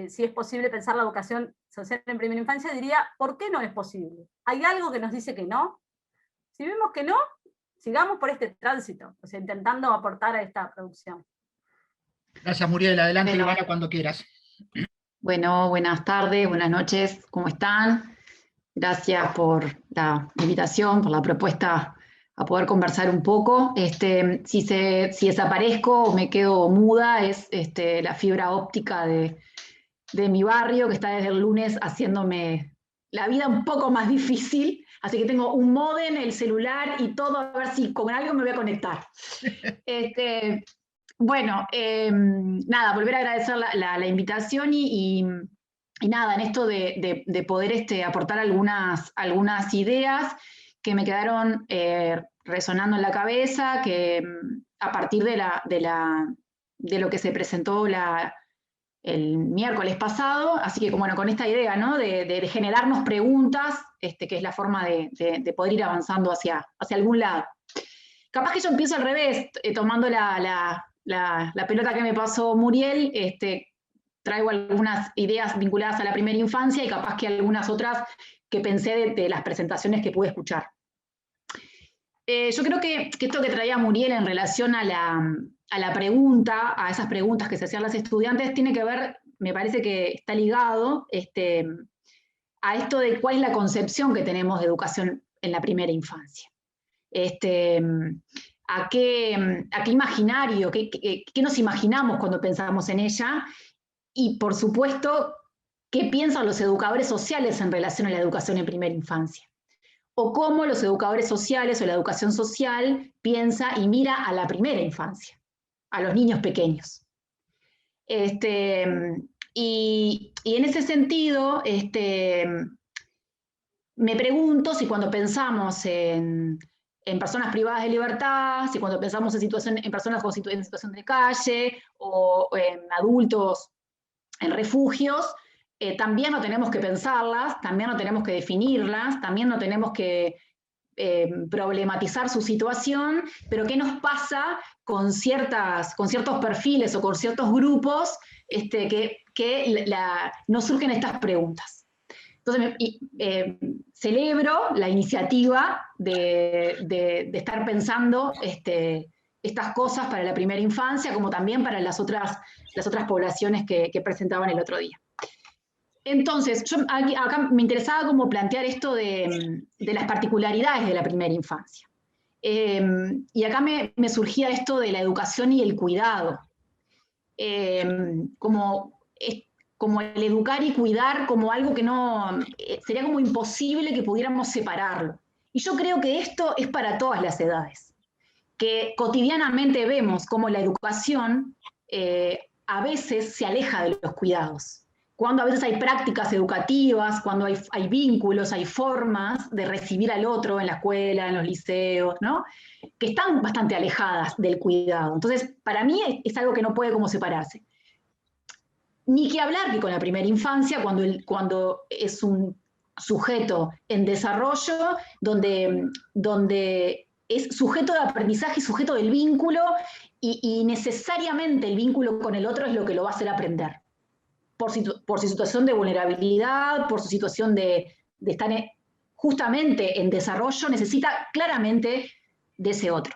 si es posible pensar la educación social en primera infancia, diría, ¿por qué no es posible? ¿Hay algo que nos dice que no? Si vemos que no, sigamos por este tránsito, o sea, intentando aportar a esta producción.
Gracias, Muriel. Adelante, Ivana, cuando quieras.
Bueno, buenas tardes, buenas noches, ¿cómo están? Gracias por la invitación, por la propuesta a poder conversar un poco. Si desaparezco o me quedo muda, es la fibra óptica de mi barrio, que está desde el lunes haciéndome la vida un poco más difícil, así que tengo un módem, el celular y todo, a ver si con algo me voy a conectar. Bueno, nada, volver a agradecer la invitación y nada, en esto de poder poder algunas ideas que me quedaron resonando en la cabeza, que a partir de lo que se presentó el miércoles pasado, así que bueno, con esta idea, ¿no? de generarnos preguntas, que es la forma de poder ir avanzando hacia algún lado. Capaz que yo empiezo al revés, tomando la pelota que me pasó Muriel, traigo algunas ideas vinculadas a la primera infancia y capaz que algunas otras que pensé de las presentaciones que pude escuchar. Yo creo que esto que traía Muriel en relación a la pregunta, a esas preguntas que se hacían las estudiantes, tiene que ver, me parece que está ligado a esto de cuál es la concepción que tenemos de educación en la primera infancia. A qué imaginario, qué nos imaginamos cuando pensamos en ella, y por supuesto, qué piensan los educadores sociales en relación a la educación en primera infancia. O cómo los educadores sociales o la educación social piensa y mira a la primera infancia, a los niños pequeños. Y en ese sentido, me pregunto si cuando pensamos en personas privadas de libertad, si cuando pensamos en personas en situación de calle o en adultos en refugios, también no tenemos que pensarlas, también no tenemos que definirlas, también no tenemos que problematizar su situación, pero qué nos pasa con ciertos perfiles o con ciertos grupos nos surgen estas preguntas. Entonces, celebro la iniciativa de estar pensando estas cosas para la primera infancia, como también para las otras poblaciones que presentaban el otro día. Entonces, yo acá me interesaba como plantear esto de las particularidades de la primera infancia. Y acá me surgía esto de la educación y el cuidado. Como el educar y cuidar como algo que no, sería como imposible que pudiéramos separarlo. Y yo creo que esto es para todas las edades, que cotidianamente vemos cómo la educación a veces se aleja de los cuidados, cuando a veces hay prácticas educativas, cuando hay vínculos, hay formas de recibir al otro en la escuela, en los liceos, ¿no? Que están bastante alejadas del cuidado. Entonces, para mí es algo que no puede como separarse. Ni que hablar que con la primera infancia, cuando es un sujeto en desarrollo, donde es sujeto de aprendizaje y sujeto del vínculo, y necesariamente el vínculo con el otro es lo que lo va a hacer aprender. Por su situación de vulnerabilidad, por su situación de estar justamente en desarrollo, necesita claramente de ese otro.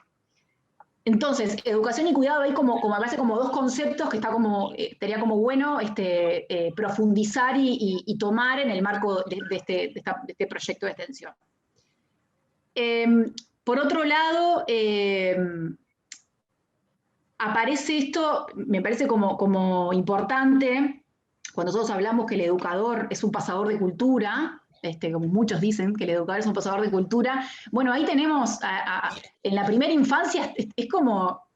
Entonces, educación y cuidado hay como me parece como dos conceptos que está como, sería como bueno profundizar y tomar en el marco de este proyecto de extensión. Por otro lado, aparece esto, me parece como importante, cuando nosotros hablamos que el educador es un pasador de cultura, como muchos dicen que el educador es un pasador de cultura, bueno, ahí tenemos, en la primera infancia, es como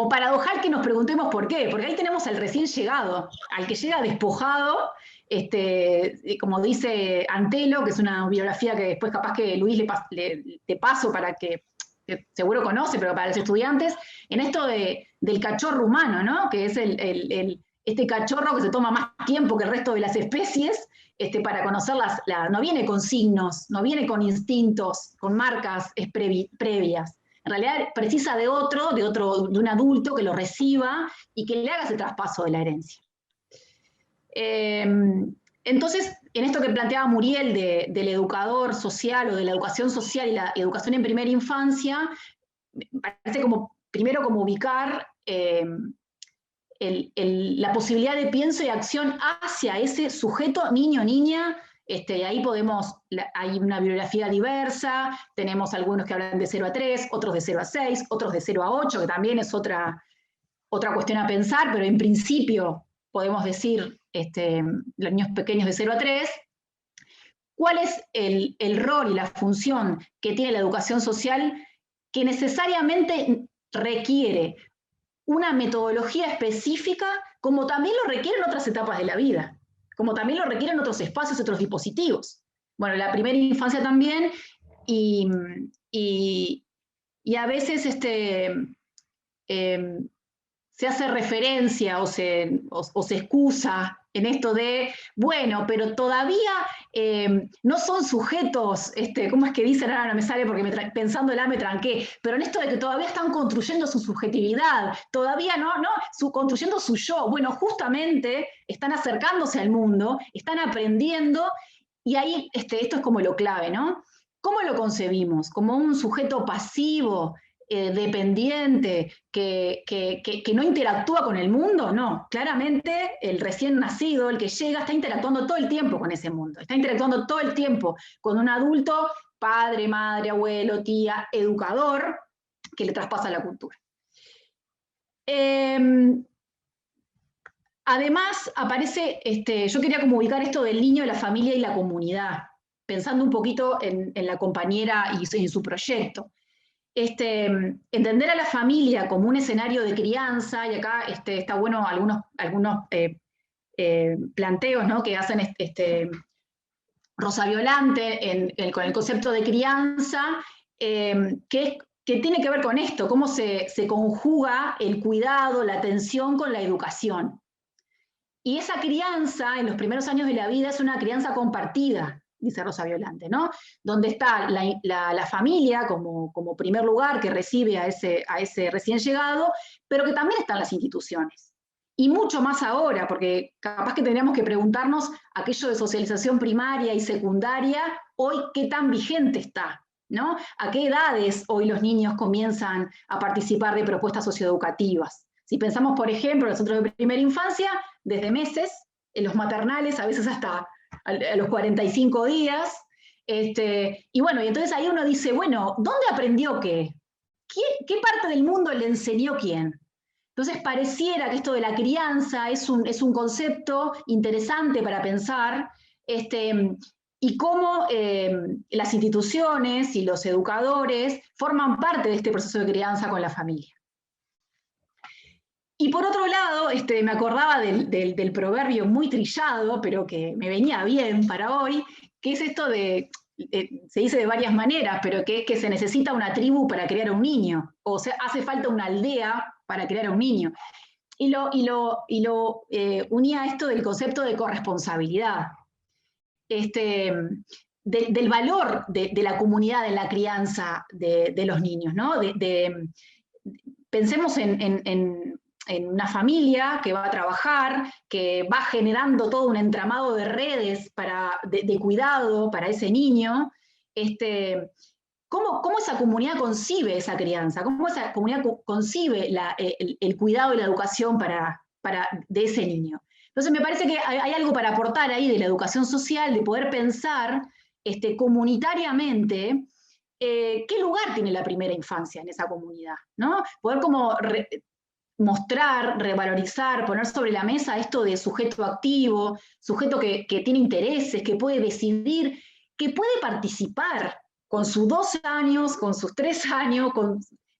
paradojal que nos preguntemos por qué, porque ahí tenemos al recién llegado, al que llega despojado, como dice Antelo, que es una biografía que después capaz que Luis te paso para que seguro conoce, pero para los estudiantes, en esto del cachorro humano, ¿no? Que es este cachorro que se toma más tiempo que el resto de las especies, para conocerlas, no viene con signos, no viene con instintos, con marcas previas. En realidad precisa de un adulto que lo reciba y que le haga ese traspaso de la herencia. Entonces, en esto que planteaba Muriel del educador social o de la educación social y la educación en primera infancia, me parece primero como ubicar la posibilidad de pienso y acción hacia ese sujeto, niño, niña. Ahí hay una bibliografía diversa, tenemos algunos que hablan de 0 a 3, otros de 0 a 6, otros de 0 a 8, que también es otra cuestión a pensar, pero en principio podemos decir los niños pequeños de 0 a 3, ¿cuál es el rol y la función que tiene la educación social que necesariamente requiere una metodología específica, como también lo requieren otras etapas de la vida, como también lo requieren otros espacios, otros dispositivos? Bueno, la primera infancia también, y a veces se hace referencia o se excusa en esto de, bueno, pero todavía no son sujetos, ¿cómo es que dicen? Ahora no me sale porque pensándola me tranqué, pero en esto de que todavía están construyendo su subjetividad, todavía construyendo su yo. Bueno, justamente están acercándose al mundo, están aprendiendo, y ahí esto es como lo clave, ¿no? ¿Cómo lo concebimos? ¿Como un sujeto pasivo, dependiente, que no interactúa con el mundo? No, claramente el recién nacido, el que llega, está interactuando todo el tiempo con ese mundo, está interactuando todo el tiempo con un adulto, padre, madre, abuelo, tía, educador, que le traspasa la cultura. Además aparece, yo quería como ubicar esto del niño, la familia y la comunidad, pensando un poquito en la compañera y en su proyecto. Entender a la familia como un escenario de crianza, y acá está bueno algunos planteos, ¿no?, que hacen Rosa Violante con el concepto de crianza, que tiene que ver con esto, cómo se conjuga el cuidado, la atención con la educación. Y esa crianza en los primeros años de la vida es una crianza compartida, dice Rosa Violante, ¿no? Donde está la familia como primer lugar que recibe a ese recién llegado, pero que también están las instituciones. Y mucho más ahora, porque capaz que tendríamos que preguntarnos aquello de socialización primaria y secundaria, hoy qué tan vigente está, ¿no? ¿A qué edades hoy los niños comienzan a participar de propuestas socioeducativas? Si pensamos, por ejemplo, en los centros de primera infancia, desde meses, en los maternales, a veces hasta a los 45 días, y bueno, y entonces ahí uno dice, bueno, ¿dónde aprendió qué? ¿Qué parte del mundo le enseñó quién? Entonces pareciera que esto de la crianza es un concepto interesante para pensar, y cómo las instituciones y los educadores forman parte de este proceso de crianza con la familia. Y por otro lado, me acordaba del proverbio muy trillado, pero que me venía bien para hoy, que es esto se dice de varias maneras, pero que es que se necesita una tribu para crear a un niño, o sea, hace falta una aldea para crear a un niño. Y lo unía a esto del concepto de corresponsabilidad, del valor de la comunidad en la crianza de los niños, ¿no? Pensemos en una familia que va a trabajar, que va generando todo un entramado de redes de cuidado para ese niño, cómo esa comunidad concibe esa crianza, cómo esa comunidad concibe el cuidado y la educación de ese niño. Entonces me parece que hay algo para aportar ahí de la educación social, de poder pensar comunitariamente qué lugar tiene la primera infancia en esa comunidad, ¿no? Poder como mostrar, revalorizar, poner sobre la mesa esto de sujeto activo, sujeto que tiene intereses, que puede decidir, que puede participar con sus 2 años, con sus 3 años,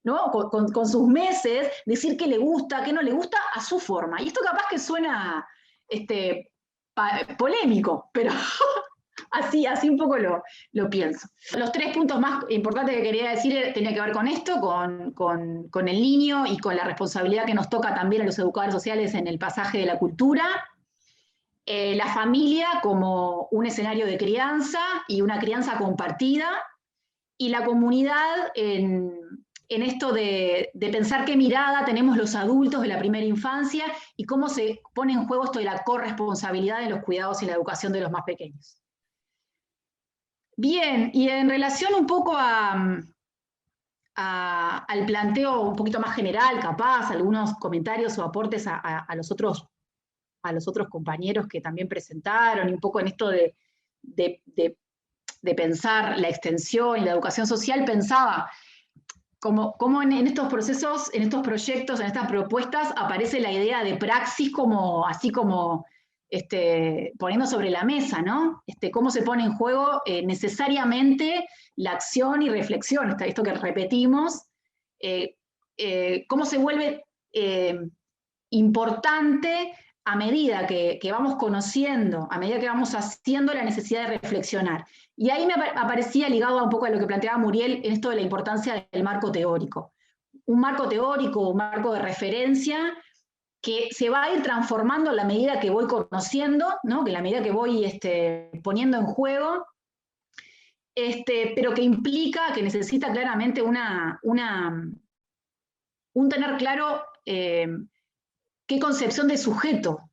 ¿no? con sus meses, decir qué le gusta, qué no le gusta, a su forma. Y esto capaz que suena polémico, pero así un poco lo pienso. Los 3 puntos más importantes que quería decir tenía que ver con esto, con el niño y con la responsabilidad que nos toca también a los educadores sociales en el pasaje de la cultura. La familia como un escenario de crianza y una crianza compartida, y la comunidad en esto de pensar qué mirada tenemos los adultos de la primera infancia y cómo se pone en juego esto de la corresponsabilidad en los cuidados y la educación de los más pequeños. Bien, y en relación un poco al planteo un poquito más general, capaz, algunos comentarios o aportes a los otros compañeros que también presentaron, y un poco en esto de pensar la extensión y la educación social, pensaba cómo en estos procesos, en estos proyectos, en estas propuestas, aparece la idea de praxis así como poniendo sobre la mesa, ¿no? Cómo se pone en juego necesariamente la acción y reflexión, esto que repetimos, cómo se vuelve importante a medida que vamos conociendo, a medida que vamos haciendo la necesidad de reflexionar. Y ahí me aparecía ligado un poco a lo que planteaba Muriel en esto de la importancia del marco teórico. Un marco teórico, un marco de referencia que se va a ir transformando a la medida que voy conociendo, ¿no? Que a la medida que voy poniendo en juego, pero que implica, que necesita claramente un tener claro qué concepción de sujeto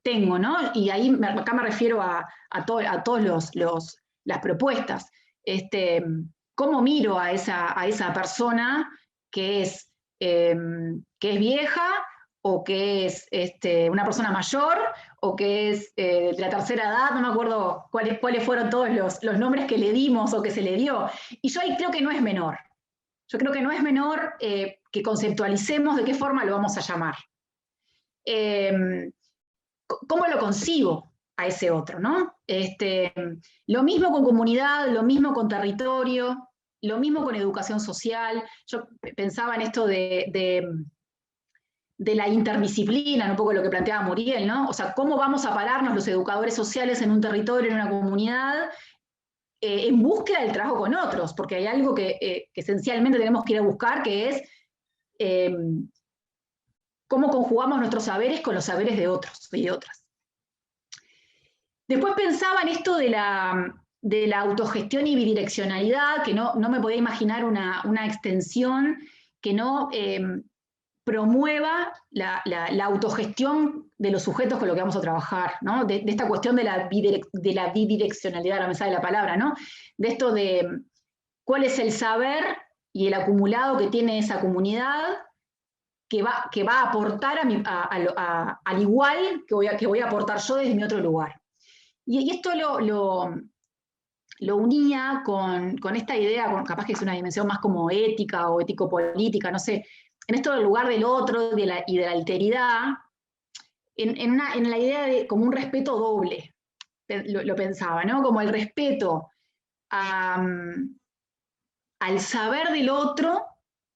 tengo, ¿no? Y ahí acá me refiero a todas las propuestas. ¿Cómo miro a esa persona que es vieja, o que es una persona mayor, o que es de la tercera edad? No me acuerdo cuáles fueron todos los nombres que le dimos o que se le dio. Y yo ahí creo que no es menor. Yo creo que no es menor que conceptualicemos de qué forma lo vamos a llamar. ¿Cómo lo concibo a ese otro, ¿no? Lo mismo con comunidad, lo mismo con territorio, lo mismo con educación social. Yo pensaba en esto de la interdisciplina, un poco lo que planteaba Muriel, ¿no? O sea, ¿cómo vamos a pararnos los educadores sociales en un territorio, en una comunidad, en búsqueda del trabajo con otros? Porque hay algo que esencialmente tenemos que ir a buscar, que es cómo conjugamos nuestros saberes con los saberes de otros y de otras. Después pensaba en esto de la autogestión y bidireccionalidad, que no me podía imaginar una extensión que no promueva la autogestión de los sujetos con los que vamos a trabajar, ¿no? De esta cuestión de la bidireccionalidad, no me sale la palabra, ¿no? De esto de cuál es el saber y el acumulado que tiene esa comunidad que va a aportar al igual que voy a aportar yo desde mi otro lugar. Y esto lo unía con esta idea, capaz que es una dimensión más como ética o ético-política, no sé, en esto del lugar del otro y de la alteridad, en la idea de como un respeto doble, lo pensaba, ¿no? Como el respeto al saber del otro,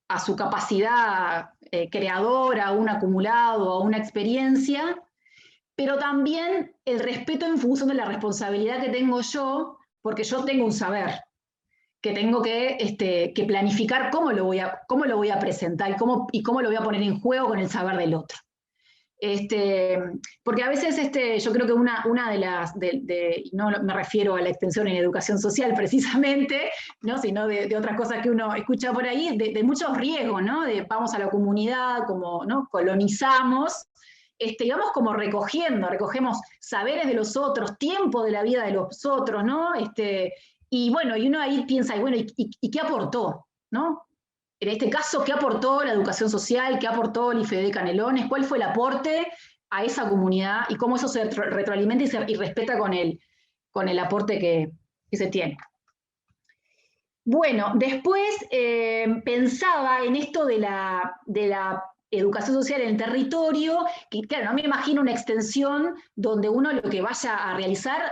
a su capacidad creadora, a un acumulado, a una experiencia, pero también el respeto en función de la responsabilidad que tengo yo, porque yo tengo un saber, que tengo que planificar cómo lo voy a presentar y cómo lo voy a poner en juego con el saber del otro. Porque a veces yo creo que una de las, no me refiero a la extensión en educación social precisamente, ¿no? Sino de otras cosas que uno escucha por ahí, de muchos riesgos, ¿no? Vamos a la comunidad, como, ¿no? Colonizamos, y vamos como recogemos saberes de los otros, tiempo de la vida de los otros, ¿no? Y bueno, y uno ahí piensa, y bueno, ¿y qué aportó? ¿No? En este caso, ¿qué aportó la educación social? ¿Qué aportó el IFED Canelones? ¿Cuál fue el aporte a esa comunidad? Y cómo eso se retroalimenta y respeta con el aporte que se tiene. Bueno, después pensaba en esto de la educación social en el territorio, que claro, no me imagino una extensión donde uno lo que vaya a realizar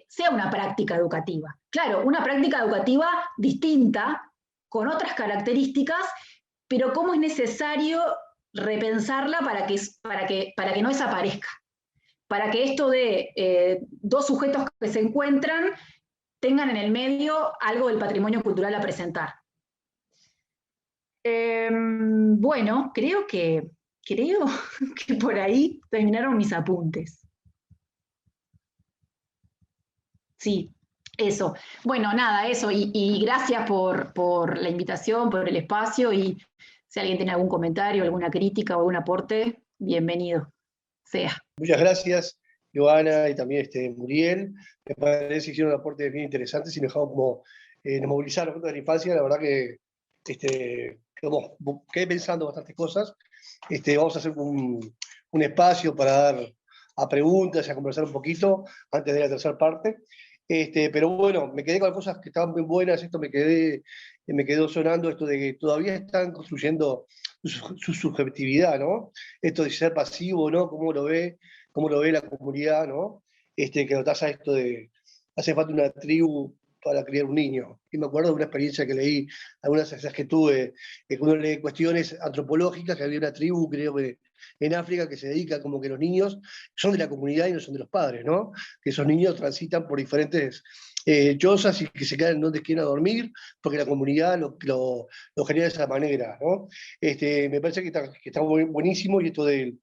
sea una práctica educativa. Claro, una práctica educativa distinta, con otras características, pero cómo es necesario repensarla para que no desaparezca, para que esto de dos sujetos que se encuentran tengan en el medio algo del patrimonio cultural a presentar. Bueno, creo que por ahí terminaron mis apuntes. Sí, eso. Bueno, nada, eso. Y gracias por la invitación, por el espacio. Y si alguien tiene algún comentario, alguna crítica o algún aporte, bienvenido sea.
Muchas gracias, Joana, y también Muriel. Me parece que hicieron un aporte bien interesante y nos dejamos como nos movilizar los puntos de la infancia. La verdad que quedé pensando bastantes cosas. Vamos a hacer un espacio para dar a preguntas y a conversar un poquito antes de la tercera parte. Pero bueno, me quedé con cosas que estaban muy buenas. Me quedó sonando esto de que todavía están construyendo su subjetividad, ¿no? Esto de ser pasivo, ¿no? Cómo lo ve la comunidad, ¿no? Que lo tasa esto de hace falta una tribu para criar un niño. Y me acuerdo de una experiencia que leí, algunas veces que tuve, que uno lee cuestiones antropológicas, que había una tribu, creo que en África, que se dedica como que los niños son de la comunidad y no son de los padres, ¿no? Que esos niños transitan por diferentes chozas y que se quedan donde quieren dormir, porque la comunidad lo genera de esa manera, ¿no? Me parece que está buenísimo, y esto del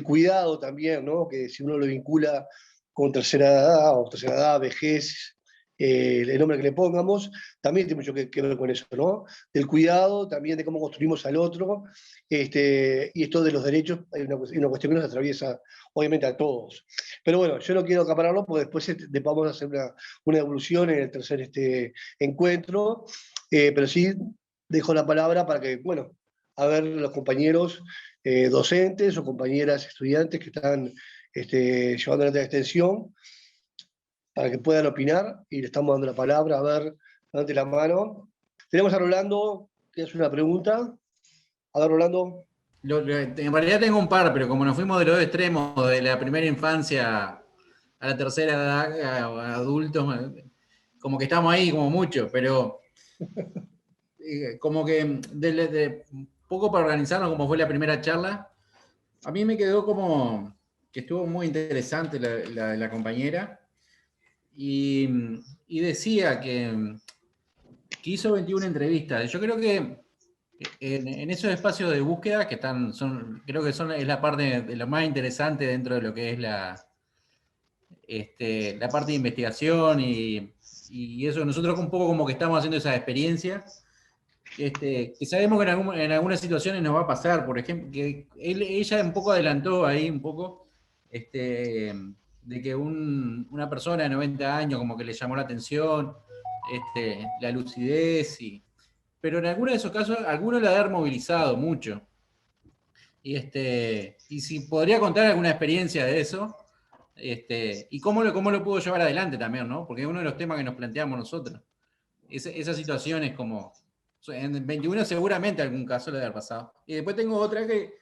cuidado también, ¿no? Que si uno lo vincula con tercera edad, vejez, el nombre que le pongamos, también tiene mucho que ver con eso, ¿no? Del cuidado, también de cómo construimos al otro, y esto de los derechos, hay una cuestión que nos atraviesa, obviamente, a todos. Pero bueno, yo no quiero acapararlo, porque después vamos a hacer una evolución en el tercer encuentro, pero sí dejo la palabra para que, bueno, a ver los compañeros docentes o compañeras estudiantes que están llevando la extensión, para que puedan opinar, y le estamos dando la palabra. A ver, levante la mano. Tenemos a Rolando, que hace una pregunta. A ver, Rolando.
En realidad tengo un par, pero como nos fuimos de los dos extremos, de la primera infancia a la tercera edad, a adultos, como que estamos ahí como mucho, pero como que de poco para organizarnos, como fue la primera charla, a mí me quedó como que estuvo muy interesante la compañera. Y decía que hizo 21 entrevistas. Yo creo que en esos espacios de búsqueda, que creo que es la parte de lo más interesante dentro de lo que es la parte de investigación y eso, nosotros un poco como que estamos haciendo esa experiencia, que sabemos que en algunas situaciones nos va a pasar. Por ejemplo, que ella un poco adelantó ahí un poco, de que una persona de 90 años como que le llamó la atención, la lucidez, pero en algunos de esos casos, algunos la haber movilizado mucho. Y si podría contar alguna experiencia de eso, y cómo lo pudo llevar adelante también, ¿no? Porque es uno de los temas que nos planteamos nosotros. Esas situaciones como, en 21 seguramente algún caso le haber pasado. Y después tengo otra que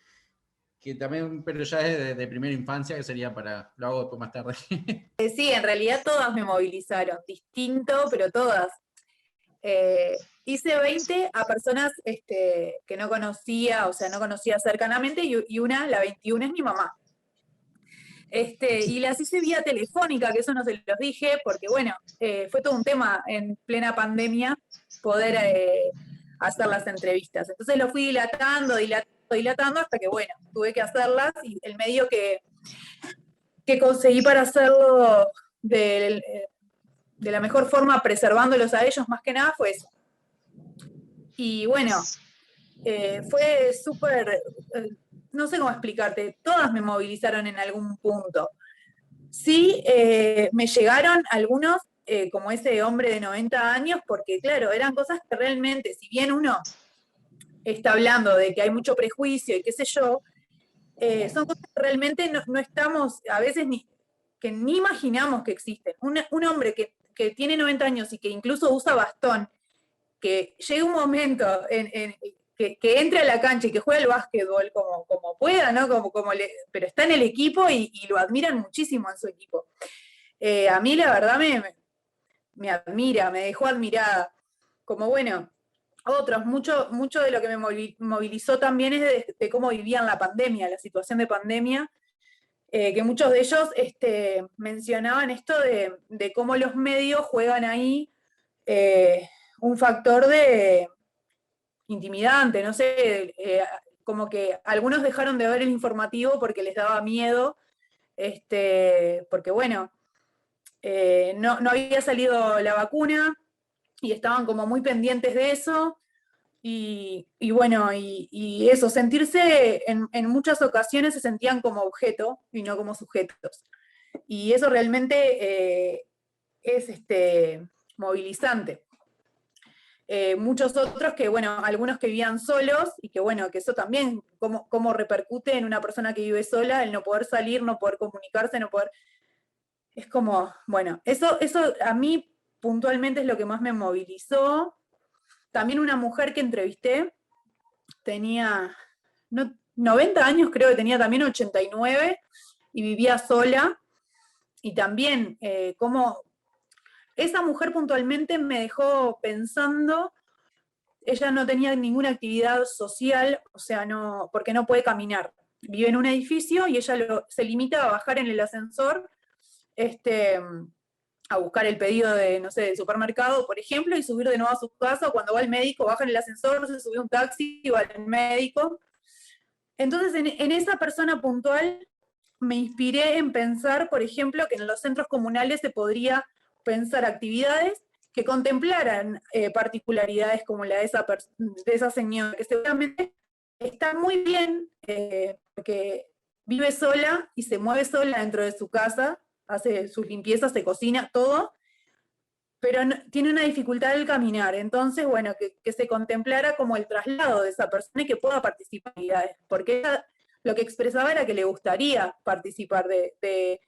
también, pero ya es de primera infancia, que sería lo hago después más tarde.
Sí, en realidad todas me movilizaron, distinto, pero todas. Hice 20 a personas que no conocía, o sea, no conocía cercanamente, y la 21 es mi mamá. Y las hice vía telefónica, que eso no se los dije, porque bueno, fue todo un tema en plena pandemia poder hacer las entrevistas. Entonces lo fui dilatando hasta que, bueno, tuve que hacerlas, y el medio que conseguí para hacerlo de la mejor forma, preservándolos a ellos más que nada, fue eso. Y bueno, fue súper, no sé cómo explicarte, todas me movilizaron en algún punto. Sí, me llegaron algunos como ese hombre de 90 años, porque claro, eran cosas que realmente, si bien uno está hablando de que hay mucho prejuicio y qué sé yo, son cosas que realmente no estamos, a veces que ni imaginamos que existen. Un hombre que tiene 90 años y que incluso usa bastón, que llegue un momento que entre a la cancha y que juegue al básquetbol como pueda, ¿no? Pero está en el equipo y lo admiran muchísimo en su equipo. A mí la verdad me admira, me dejó admirada. Como bueno, otros, mucho de lo que me movilizó también es de cómo vivían la pandemia, la situación de pandemia, que muchos de ellos mencionaban esto de cómo los medios juegan ahí un factor de intimidante, no sé, como que algunos dejaron de ver el informativo porque les daba miedo, porque bueno, no había salido la vacuna y estaban como muy pendientes de eso. Y bueno, y eso, sentirse en muchas ocasiones se sentían como objeto y no como sujetos. Y eso realmente es movilizante. Muchos otros que, bueno, algunos que vivían solos y que, bueno, que eso también, cómo repercute en una persona que vive sola, el no poder salir, no poder comunicarse, no poder... Es como, bueno, eso a mí puntualmente es lo que más me movilizó. También una mujer que entrevisté tenía 90 años, creo que tenía también 89, y vivía sola. Y también, como esa mujer puntualmente me dejó pensando, ella no tenía ninguna actividad social, o sea, porque no puede caminar. Vive en un edificio y ella se limita a bajar en el ascensor, a buscar el pedido de, no sé, del supermercado, por ejemplo, y subir de nuevo a su casa, o cuando va al médico, baja en el ascensor, se sube a un taxi y va al médico. Entonces, en esa persona puntual, me inspiré en pensar, por ejemplo, que en los centros comunales se podría pensar actividades que contemplaran particularidades como la de esa señora, que seguramente está muy bien, porque vive sola y se mueve sola dentro de su casa, hace sus limpiezas, se cocina, todo, pero tiene una dificultad al caminar. Entonces, bueno, que se contemplara como el traslado de esa persona y que pueda participar en actividades, porque ella lo que expresaba era que le gustaría participar de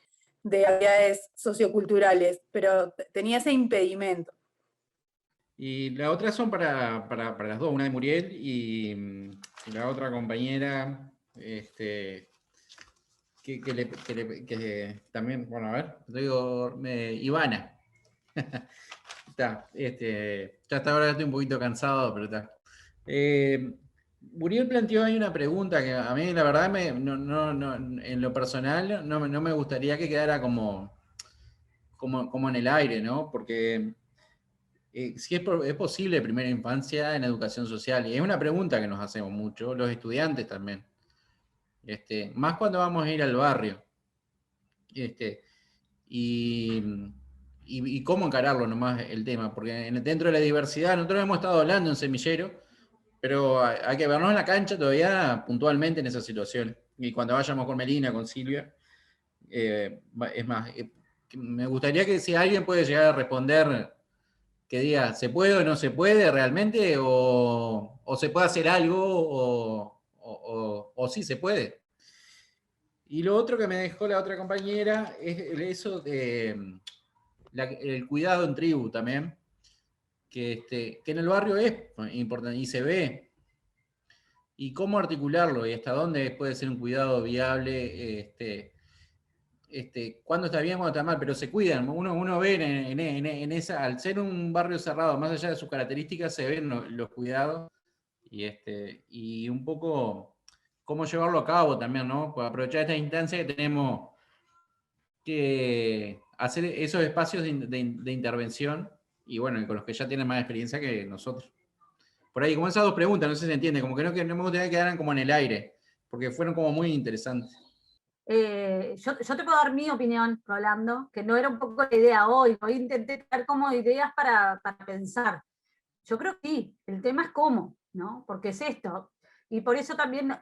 actividades socioculturales, pero tenía ese impedimento.
Y la otra son para las dos, una de Muriel y la otra compañera, que también, bueno, a ver, digo, Ivana. Está, ya hasta ahora estoy un poquito cansado, pero está. Muriel planteó ahí una pregunta que a mí la verdad en lo personal no me gustaría que quedara como en el aire, ¿no? Porque si es posible primera infancia en educación social, y es una pregunta que nos hacemos mucho, los estudiantes también. Más cuando vamos a ir al barrio. Y cómo encararlo nomás el tema, porque dentro de la diversidad, nosotros hemos estado hablando en Semillero, pero hay que vernos en la cancha todavía puntualmente en esas situaciones. Y cuando vayamos con Melina, con Silvia, es más, me gustaría que si alguien puede llegar a responder, que diga, ¿se puede o no se puede realmente? ¿O se puede hacer algo? ¿O sí se puede? Y lo otro que me dejó la otra compañera es eso de el cuidado en tribu también, que en el barrio es importante y se ve. Y cómo articularlo y hasta dónde puede ser un cuidado viable, cuándo está bien, cuándo está mal, pero se cuidan. Uno ve en esa, al ser un barrio cerrado, más allá de sus características, se ven los cuidados y un poco cómo llevarlo a cabo también, ¿no? Pues aprovechar esta instancia que tenemos que hacer esos espacios de intervención y bueno, con los que ya tienen más experiencia que nosotros. Por ahí, como esas dos preguntas, no sé si se entiende, como que no me gustaría que quedaran como en el aire, porque fueron como muy interesantes.
Yo te puedo dar mi opinión, Rolando, que no era un poco la idea hoy intenté dar como ideas para pensar. Yo creo que sí, el tema es cómo, ¿no? Porque es esto. Y por eso también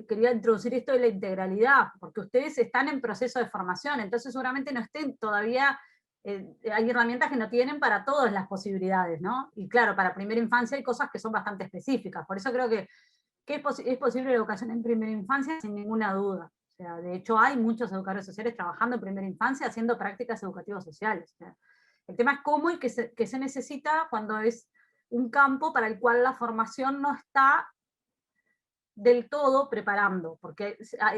quería introducir esto de la integralidad, porque ustedes están en proceso de formación, entonces seguramente no estén todavía hay herramientas que no tienen para todas las posibilidades, ¿no? Y claro, para primera infancia hay cosas que son bastante específicas, por eso creo que es posible la educación en primera infancia sin ninguna duda. O sea, de hecho hay muchos educadores sociales trabajando en primera infancia haciendo prácticas educativas sociales. O sea, el tema es cómo y qué se necesita cuando es un campo para el cual la formación no está del todo preparando, porque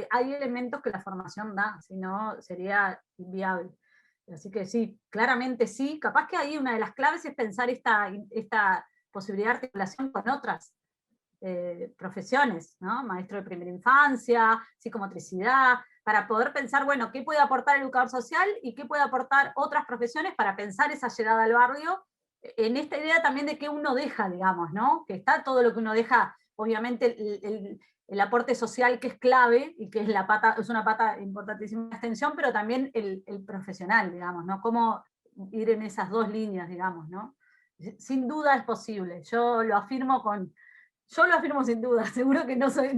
hay elementos que la formación da, si no sería inviable. Así que sí, claramente sí, capaz que ahí una de las claves es pensar esta posibilidad de articulación con otras profesiones, ¿no? Maestro de primera infancia, psicomotricidad, para poder pensar, bueno, ¿qué puede aportar el educador social y qué puede aportar otras profesiones para pensar esa llegada al barrio, en esta idea también de qué uno deja, digamos, ¿no? Que está todo lo que uno deja, obviamente el aporte social que es clave y que es una pata importantísima de extensión, pero también el profesional, digamos, ¿no? Cómo ir en esas dos líneas, digamos, ¿no? Sin duda es posible, yo lo afirmo sin duda, seguro que no soy,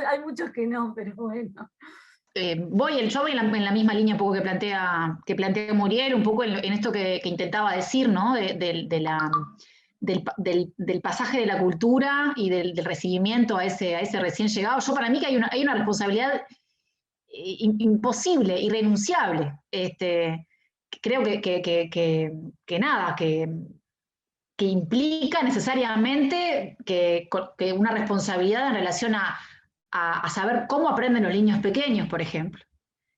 hay muchos que no, pero bueno.
Yo voy en la misma línea un poco que plantea Muriel, un poco en esto que intentaba decir, ¿no? Del pasaje de la cultura y del recibimiento a ese recién llegado. Para mí que hay una responsabilidad imposible, irrenunciable. Creo que implica necesariamente que una responsabilidad en relación a saber cómo aprenden los niños pequeños, por ejemplo.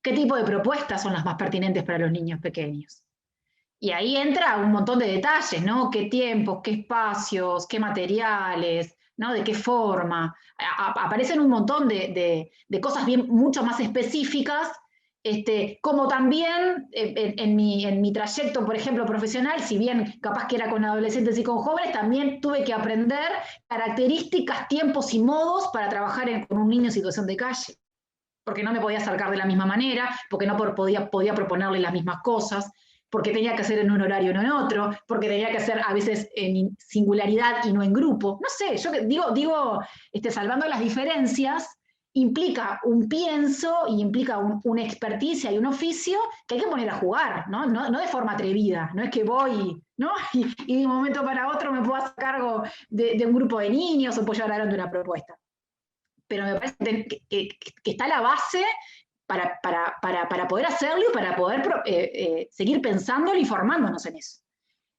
¿Qué tipo de propuestas son las más pertinentes para los niños pequeños? Y ahí entra un montón de detalles, ¿no? ¿Qué tiempos, qué espacios, qué materiales, ¿no? ¿De qué forma? Aparecen un montón de cosas mucho más específicas, como también en mi trayecto, por ejemplo, profesional, si bien capaz que era con adolescentes y con jóvenes, también tuve que aprender características, tiempos y modos para trabajar con un niño en situación de calle, porque no me podía acercar de la misma manera, porque no podía proponerle las mismas cosas, porque tenía que hacer en un horario y no en otro, porque tenía que hacer a veces en singularidad y no en grupo. No sé, yo digo salvando las diferencias, implica un pienso y implica una experticia y un oficio que hay que poner a jugar, ¿no? No de forma atrevida, no es que voy, ¿no? Y de un momento para otro me puedo hacer cargo de un grupo de niños o puedo llevar adelante una propuesta. Pero me parece que está la base para poder hacerlo y para poder seguir pensándolo y formándonos en eso.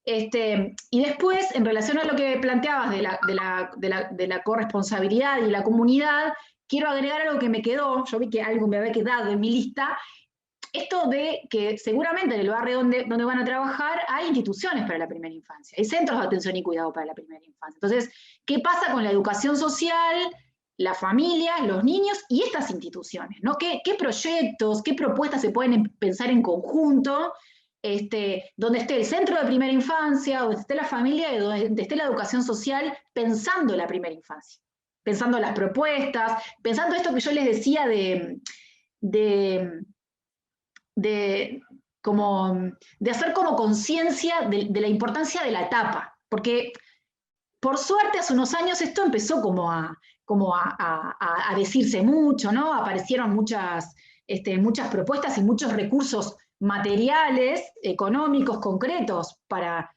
Y después, en relación a lo que planteabas de la corresponsabilidad y la comunidad, quiero agregar algo que me quedó, yo vi que algo me había quedado en mi lista, esto de que seguramente en el barrio donde van a trabajar hay instituciones para la primera infancia, hay centros de atención y cuidado para la primera infancia. Entonces, ¿qué pasa con la educación social, la familia, los niños y estas instituciones, ¿no? ¿Qué proyectos, qué propuestas se pueden pensar en conjunto, donde esté el centro de primera infancia, donde esté la familia y donde esté la educación social, pensando la primera infancia, pensando las propuestas, pensando esto que yo les decía de hacer como conciencia de la importancia de la etapa, porque por suerte hace unos años esto empezó como a decirse mucho, ¿no? Aparecieron muchas propuestas y muchos recursos materiales, económicos, concretos, para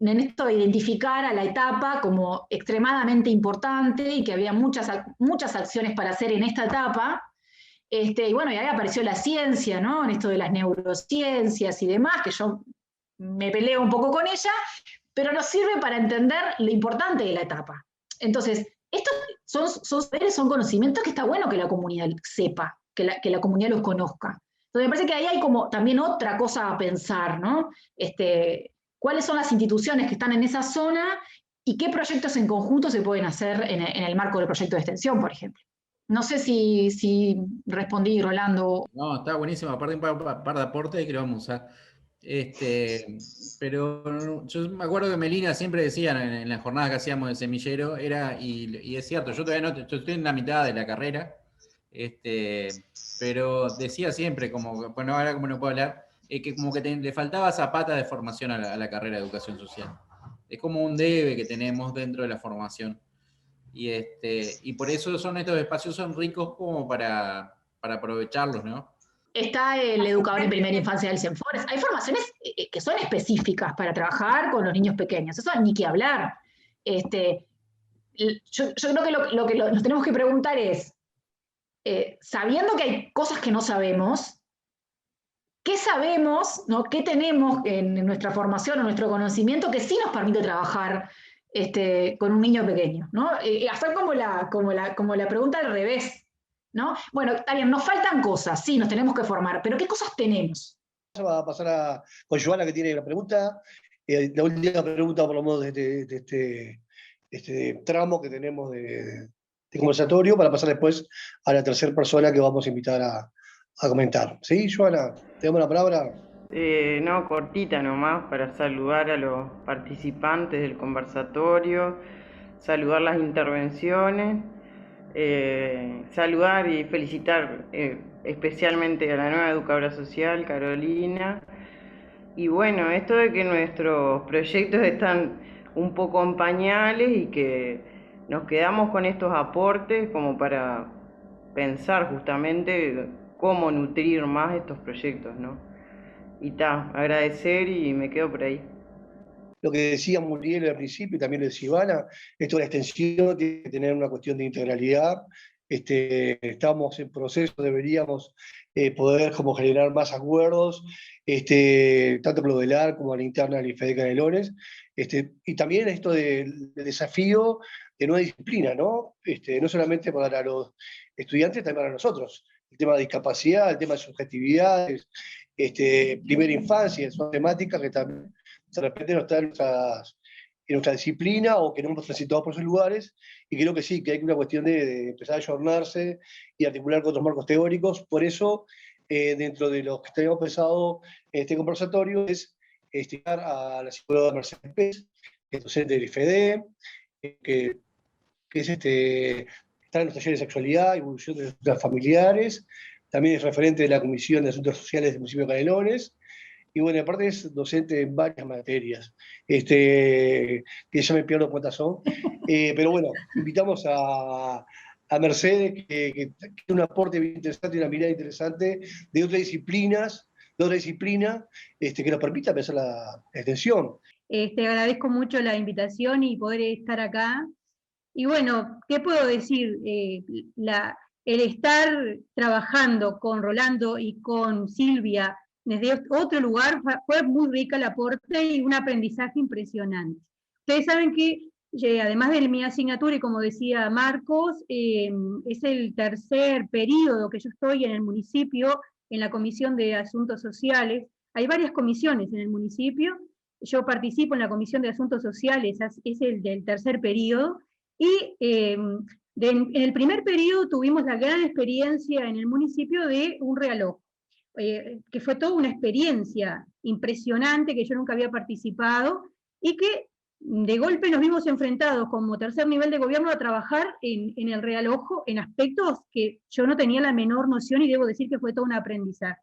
en esto identificar a la etapa como extremadamente importante y que había muchas acciones para hacer en esta etapa. Y bueno, y ahí apareció la ciencia, ¿no? En esto de las neurociencias y demás, que yo me peleo un poco con ella, pero nos sirve para entender lo importante de la etapa. Entonces, estos son conocimientos que está bueno que la comunidad sepa, que la comunidad los conozca. Entonces, me parece que ahí hay como también otra cosa a pensar, ¿no? ¿Cuáles son las instituciones que están en esa zona y qué proyectos en conjunto se pueden hacer en el marco del proyecto de extensión, por ejemplo? No sé si respondí, Rolando.
No, está buenísimo, aparte un par de aportes que lo vamos a usar. Pero yo me acuerdo que Melina siempre decía en las jornadas que hacíamos de semillero, y es cierto, yo todavía yo estoy en la mitad de la carrera, pero decía siempre, bueno, ahora como no puedo hablar, que como que le faltaba zapata de formación a la carrera de educación social. Es como un debe que tenemos dentro de la formación. Y por eso estos espacios son ricos como para aprovecharlos, ¿no?
Está el educador en primera infancia del CENFOR. Hay formaciones que son específicas para trabajar con los niños pequeños. Eso ni que hablar. Yo creo que lo que nos tenemos que preguntar es, sabiendo que hay cosas que no sabemos, ¿qué sabemos, ¿no? ¿Qué tenemos en nuestra formación o nuestro conocimiento que sí nos permite trabajar con un niño pequeño, ¿no? Hacer como la pregunta al revés, ¿no? Bueno, está bien, nos faltan cosas, sí, nos tenemos que formar, pero ¿qué cosas tenemos?
Va a pasar con Joana, que tiene la pregunta. La última pregunta, por lo menos, de este tramo que tenemos de conversatorio, para pasar después a la tercera persona que vamos a invitar a comentar. ¿Sí, Joana? ¿Te damos la palabra?
No, cortita nomás, para saludar a los participantes del conversatorio, saludar las intervenciones, saludar y felicitar especialmente a la nueva educadora social, Carolina. Y bueno, esto de que nuestros proyectos están un poco en pañales y que nos quedamos con estos aportes como para pensar justamente cómo nutrir más estos proyectos, ¿no? Y agradecer y me quedo por ahí.
Lo que decía Muriel al principio y también lo decía Ivana, esto de la extensión tiene que tener una cuestión de integralidad. Estamos en proceso, deberíamos poder como generar más acuerdos, tanto con lo del AR como a la interna del IFED Canelones, y también esto del desafío de nueva disciplina, ¿no? No solamente para los estudiantes, también para nosotros. El tema de discapacidad, el tema de subjetividades, primera infancia, son temáticas que también de repente no están en nuestra disciplina o que no hemos transitado por esos lugares, y creo que sí, que hay una cuestión de empezar a ayornarse y articular con otros marcos teóricos. Por eso, dentro de los que teníamos pensado en este conversatorio, es estirar a la psicóloga Mercedes Pérez, que es docente del IFED, que es está en los talleres de sexualidad y evolución de las familiares, también es referente de la Comisión de Asuntos Sociales del municipio de Canelones, y bueno, aparte es docente en varias materias, que ya me pierdo cuántas son, pero bueno, invitamos a Mercedes, que tiene un aporte bien interesante y una mirada interesante de otras disciplinas, que nos permita pensar la extensión.
Agradezco mucho la invitación y poder estar acá. Y bueno, ¿qué puedo decir? El estar trabajando con Rolando y con Silvia desde otro lugar fue muy rica el aporte y un aprendizaje impresionante. Ustedes saben que, además de mi asignatura, y como decía Marcos, es el tercer periodo que yo estoy en el municipio, en la Comisión de Asuntos Sociales. Hay varias comisiones en el municipio. Yo participo en la Comisión de Asuntos Sociales, es el del tercer periodo, y en el primer periodo tuvimos la gran experiencia en el municipio de un realojo, que fue toda una experiencia impresionante, que yo nunca había participado, y que de golpe nos vimos enfrentados como tercer nivel de gobierno a trabajar en el realojo en aspectos que yo no tenía la menor noción, y debo decir que fue todo un aprendizaje.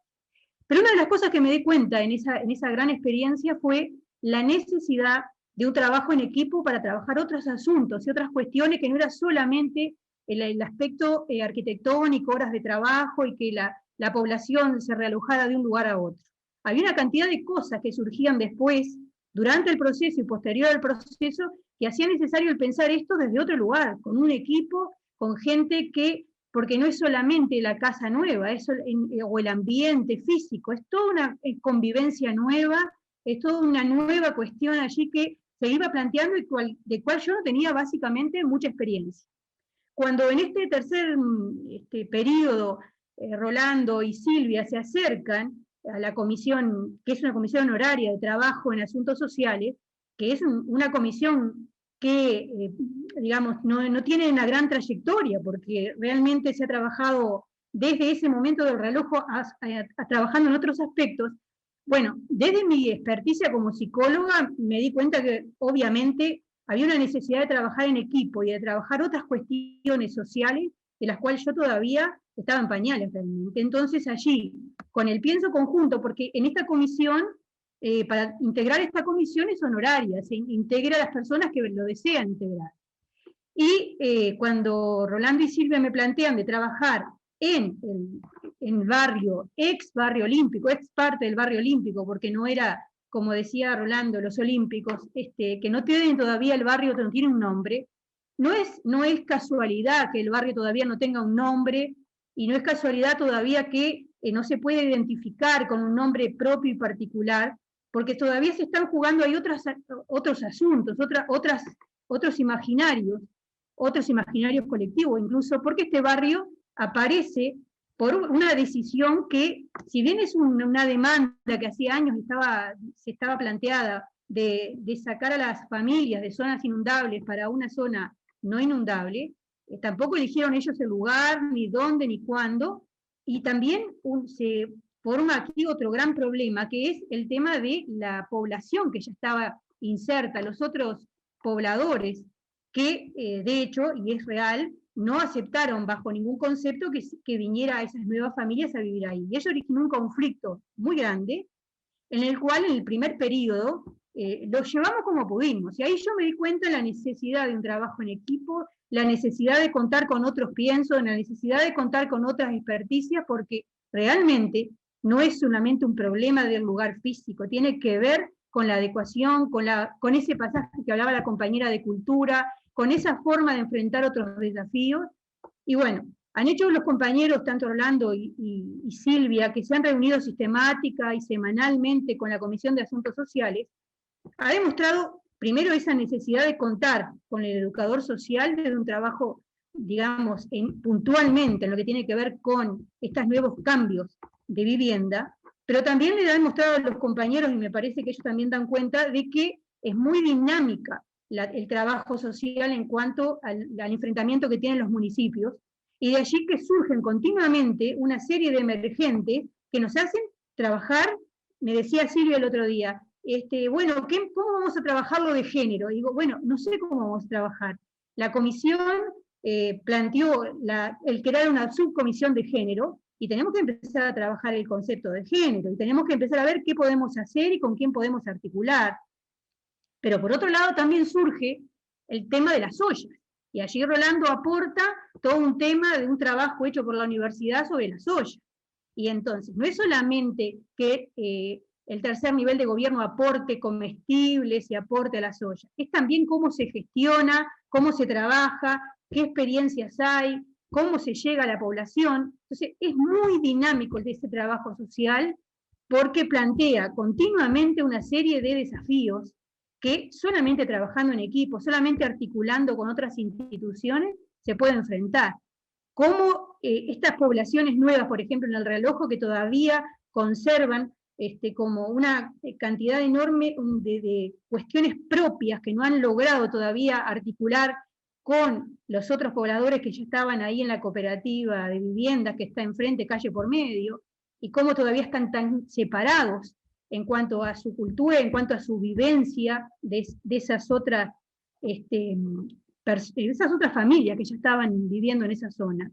Pero una de las cosas que me di cuenta en esa gran experiencia fue la necesidad de un trabajo en equipo para trabajar otros asuntos y otras cuestiones, que no era solamente el aspecto arquitectónico, horas de trabajo y que la población se realojara de un lugar a otro. Había una cantidad de cosas que surgían después, durante el proceso y posterior al proceso, que hacía necesario el pensar esto desde otro lugar, con un equipo, con gente que, porque no es solamente la casa nueva, o el ambiente físico, es toda una convivencia nueva, es toda una nueva cuestión allí que se iba planteando y de cual yo no tenía básicamente mucha experiencia. Cuando en este tercer periodo Rolando y Silvia se acercan a la comisión, que es una comisión honoraria de trabajo en asuntos sociales, que es una comisión que, digamos, no tiene una gran trayectoria, porque realmente se ha trabajado desde ese momento del reloj trabajando en otros aspectos. Bueno, desde mi experticia como psicóloga me di cuenta que obviamente había una necesidad de trabajar en equipo y de trabajar otras cuestiones sociales de las cuales yo todavía estaba en pañales realmente. Entonces allí, con el pienso conjunto, porque en esta comisión, para integrar esta comisión es honoraria, se integra a las personas que lo desean integrar. Y cuando Rolando y Silvia me plantean de trabajar en el barrio, ex barrio olímpico, ex parte del barrio olímpico, porque no era, como decía Rolando, los olímpicos, que no tienen todavía el barrio, no tiene un nombre. No es casualidad que el barrio todavía no tenga un nombre, y no es casualidad todavía que no se puede identificar con un nombre propio y particular, porque todavía se están jugando ahí otros asuntos, otros imaginarios colectivos, incluso porque este barrio aparece por una decisión que, si bien es una demanda que hacía años se estaba planteada de sacar a las familias de zonas inundables para una zona no inundable, tampoco eligieron ellos el lugar, ni dónde, ni cuándo, y también se forma aquí otro gran problema, que es el tema de la población que ya estaba inserta, los otros pobladores, que de hecho, y es real, no aceptaron bajo ningún concepto que viniera a esas nuevas familias a vivir ahí. Y eso originó un conflicto muy grande, en el cual en el primer periodo lo llevamos como pudimos. Y ahí yo me di cuenta de la necesidad de un trabajo en equipo, la necesidad de contar con otros piensos, la necesidad de contar con otras experticias, porque realmente no es solamente un problema del lugar físico, tiene que ver con la adecuación, con ese pasaje que hablaba la compañera de cultura, con esa forma de enfrentar otros desafíos. Y bueno, han hecho los compañeros, tanto Orlando y Silvia, que se han reunido sistemática y semanalmente con la Comisión de Asuntos Sociales, ha demostrado primero esa necesidad de contar con el educador social desde un trabajo, digamos, puntualmente en lo que tiene que ver con estos nuevos cambios de vivienda, pero también le ha demostrado a los compañeros, y me parece que ellos también dan cuenta, de que es muy dinámica el trabajo social en cuanto al enfrentamiento que tienen los municipios, y de allí que surgen continuamente una serie de emergentes que nos hacen trabajar. Me decía Silvia el otro día, bueno, ¿cómo vamos a trabajar lo de género? Y digo, bueno, no sé cómo vamos a trabajar. La comisión planteó el crear una subcomisión de género, y tenemos que empezar a trabajar el concepto de género, y tenemos que empezar a ver qué podemos hacer y con quién podemos articular. Pero por otro lado también surge el tema de las ollas, y allí Rolando aporta todo un tema de un trabajo hecho por la universidad sobre las ollas. Y entonces, no es solamente que el tercer nivel de gobierno aporte comestibles y aporte a las ollas, es también cómo se gestiona, cómo se trabaja, qué experiencias hay, cómo se llega a la población. Entonces, es muy dinámico este trabajo social, porque plantea continuamente una serie de desafíos que solamente trabajando en equipo, solamente articulando con otras instituciones, se puede enfrentar. Cómo estas poblaciones nuevas, por ejemplo en el Realojo, que todavía conservan como una cantidad enorme de cuestiones propias que no han logrado todavía articular con los otros pobladores que ya estaban ahí en la cooperativa de viviendas que está enfrente, calle por medio, y cómo todavía están tan separados en cuanto a su cultura, en cuanto a su vivencia de esas otras familias que ya estaban viviendo en esa zona.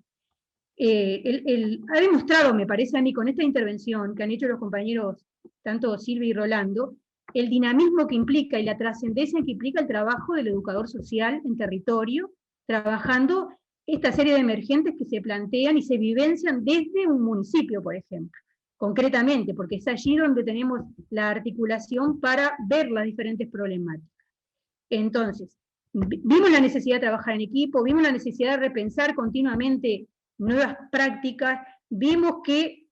Ha demostrado, me parece a mí, con esta intervención que han hecho los compañeros, tanto Silvia y Rolando, el dinamismo que implica y la trascendencia que implica el trabajo del educador social en territorio, trabajando esta serie de emergentes que se plantean y se vivencian desde un municipio, por ejemplo, concretamente, porque es allí donde tenemos la articulación para ver las diferentes problemáticas. Entonces, vimos la necesidad de trabajar en equipo, vimos la necesidad de repensar continuamente nuevas prácticas, vimos que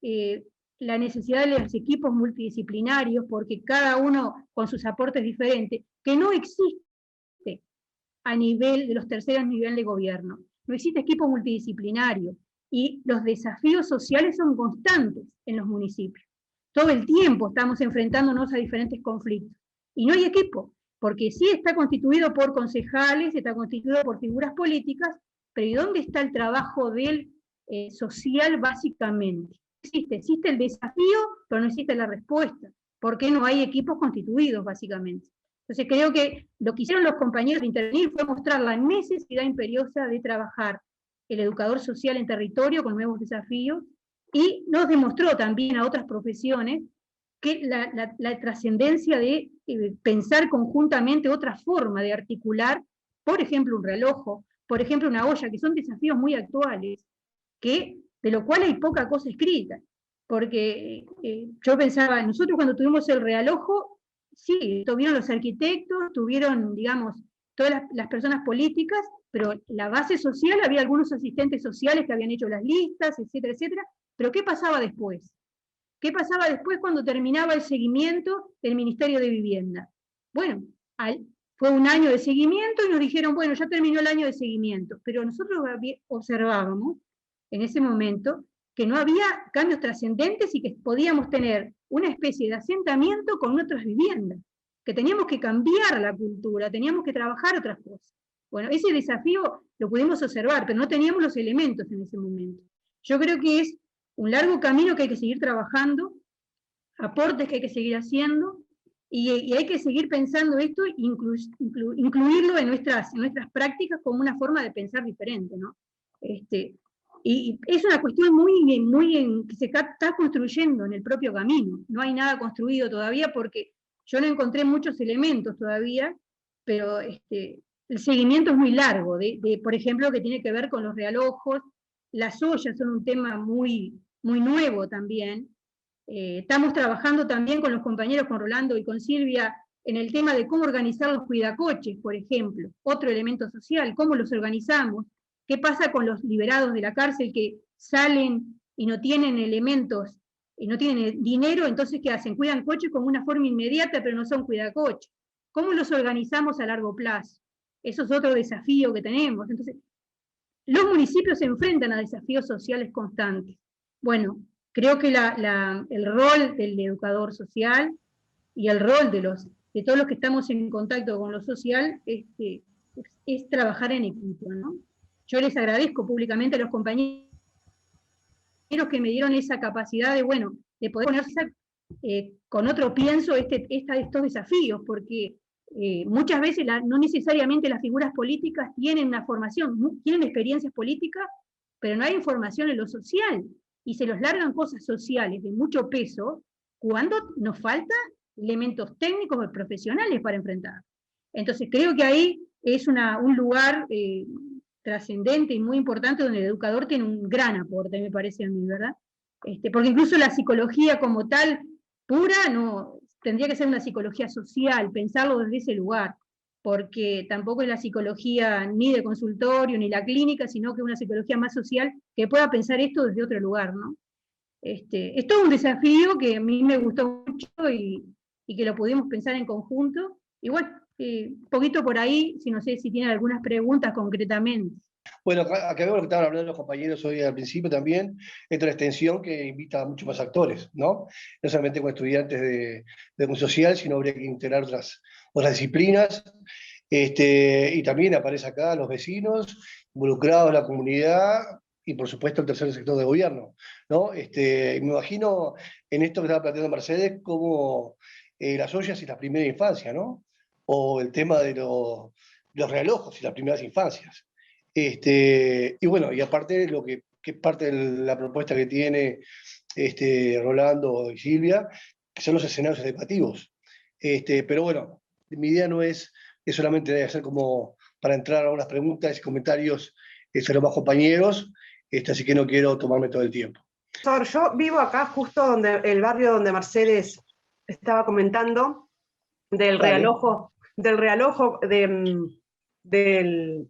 la necesidad de los equipos multidisciplinarios, porque cada uno con sus aportes diferentes, que no existe a nivel de los terceros niveles de gobierno, no existe equipo multidisciplinario, y los desafíos sociales son constantes en los municipios. Todo el tiempo estamos enfrentándonos a diferentes conflictos, y no hay equipo, porque sí está constituido por concejales, está constituido por figuras políticas, pero ¿y dónde está el trabajo del social básicamente? Existe el desafío, pero no existe la respuesta, porque no hay equipos constituidos básicamente. Entonces creo que lo que hicieron los compañeros de intervenir fue mostrar la necesidad imperiosa de trabajar el educador social en territorio con nuevos desafíos, y nos demostró también a otras profesiones que la trascendencia de pensar conjuntamente otra forma de articular, por ejemplo un realojo, por ejemplo una olla, que son desafíos muy actuales, que de lo cual hay poca cosa escrita. Porque yo pensaba, nosotros cuando tuvimos el realojo, sí, tuvieron los arquitectos, tuvieron, digamos, todas las personas políticas, pero la base social, había algunos asistentes sociales que habían hecho las listas, etcétera, etcétera. Pero ¿qué pasaba después? ¿Qué pasaba después cuando terminaba el seguimiento del Ministerio de Vivienda? Bueno, fue un año de seguimiento y nos dijeron, bueno, ya terminó el año de seguimiento, pero nosotros observábamos en ese momento que no había cambios trascendentes y que podíamos tener una especie de asentamiento con otras viviendas, que teníamos que cambiar la cultura, teníamos que trabajar otras cosas. Bueno, ese desafío lo pudimos observar, pero no teníamos los elementos en ese momento. Yo creo que es un largo camino que hay que seguir trabajando, aportes que hay que seguir haciendo, y hay que seguir pensando esto, incluirlo en nuestras prácticas como una forma de pensar diferente, ¿no? Y es una cuestión que se está construyendo en el propio camino. No hay nada construido todavía porque yo no encontré muchos elementos todavía, pero el seguimiento es muy largo, por ejemplo, que tiene que ver con los realojos. Las ollas son un tema muy nuevo también. Estamos trabajando también con los compañeros, con Rolando y con Silvia, en el tema de cómo organizar los cuidacoches, por ejemplo, otro elemento social, cómo los organizamos, qué pasa con los liberados de la cárcel que salen y no tienen elementos, y no tienen dinero, entonces ¿qué hacen? Cuidan coches como una forma inmediata, pero no son cuidacoches. ¿Cómo los organizamos a largo plazo? Eso es otro desafío que tenemos. Entonces, los municipios se enfrentan a desafíos sociales constantes. Bueno, creo que el rol del educador social y el rol de todos los que estamos en contacto con lo social es trabajar en equipo, ¿no? Yo les agradezco públicamente a los compañeros que me dieron esa capacidad de poder ponerse con otro pienso estos desafíos, porque muchas veces no necesariamente las figuras políticas tienen una formación, tienen experiencias políticas, pero no hay información en lo social, y se los largan cosas sociales de mucho peso cuando nos falta elementos técnicos o profesionales para enfrentar. Entonces creo que ahí es un lugar trascendente y muy importante donde el educador tiene un gran aporte, me parece a mí, ¿verdad? Porque incluso la psicología como tal, pura, no tendría que ser una psicología social, pensarlo desde ese lugar, porque tampoco es la psicología ni de consultorio ni la clínica, sino que una psicología más social que pueda pensar esto desde otro lugar, ¿no? Es todo un desafío que a mí me gustó mucho y que lo pudimos pensar en conjunto. Y bueno, un poquito por ahí, no sé si tienen algunas preguntas concretamente.
Bueno, acá vemos lo que estaban hablando los compañeros hoy al principio también, es una extensión que invita a muchos más actores, ¿no? No solamente con estudiantes de educación social, sino habría que integrar otras disciplinas. Y también aparece acá los vecinos, involucrados en la comunidad, y por supuesto el tercer sector de gobierno, ¿no? Me imagino en esto que estaba planteando Mercedes, como las ollas y la primera infancia, ¿no? O el tema de los realojos y las primeras infancias. Y bueno, y aparte lo que es parte de la propuesta que tiene Rolando y Silvia, que son los escenarios educativos. Pero bueno, mi idea no es solamente de hacer como para entrar a algunas preguntas y comentarios sobre los compañeros, así que no quiero tomarme todo el tiempo.
Yo vivo acá justo donde el barrio donde Mercedes estaba comentando, del realojo de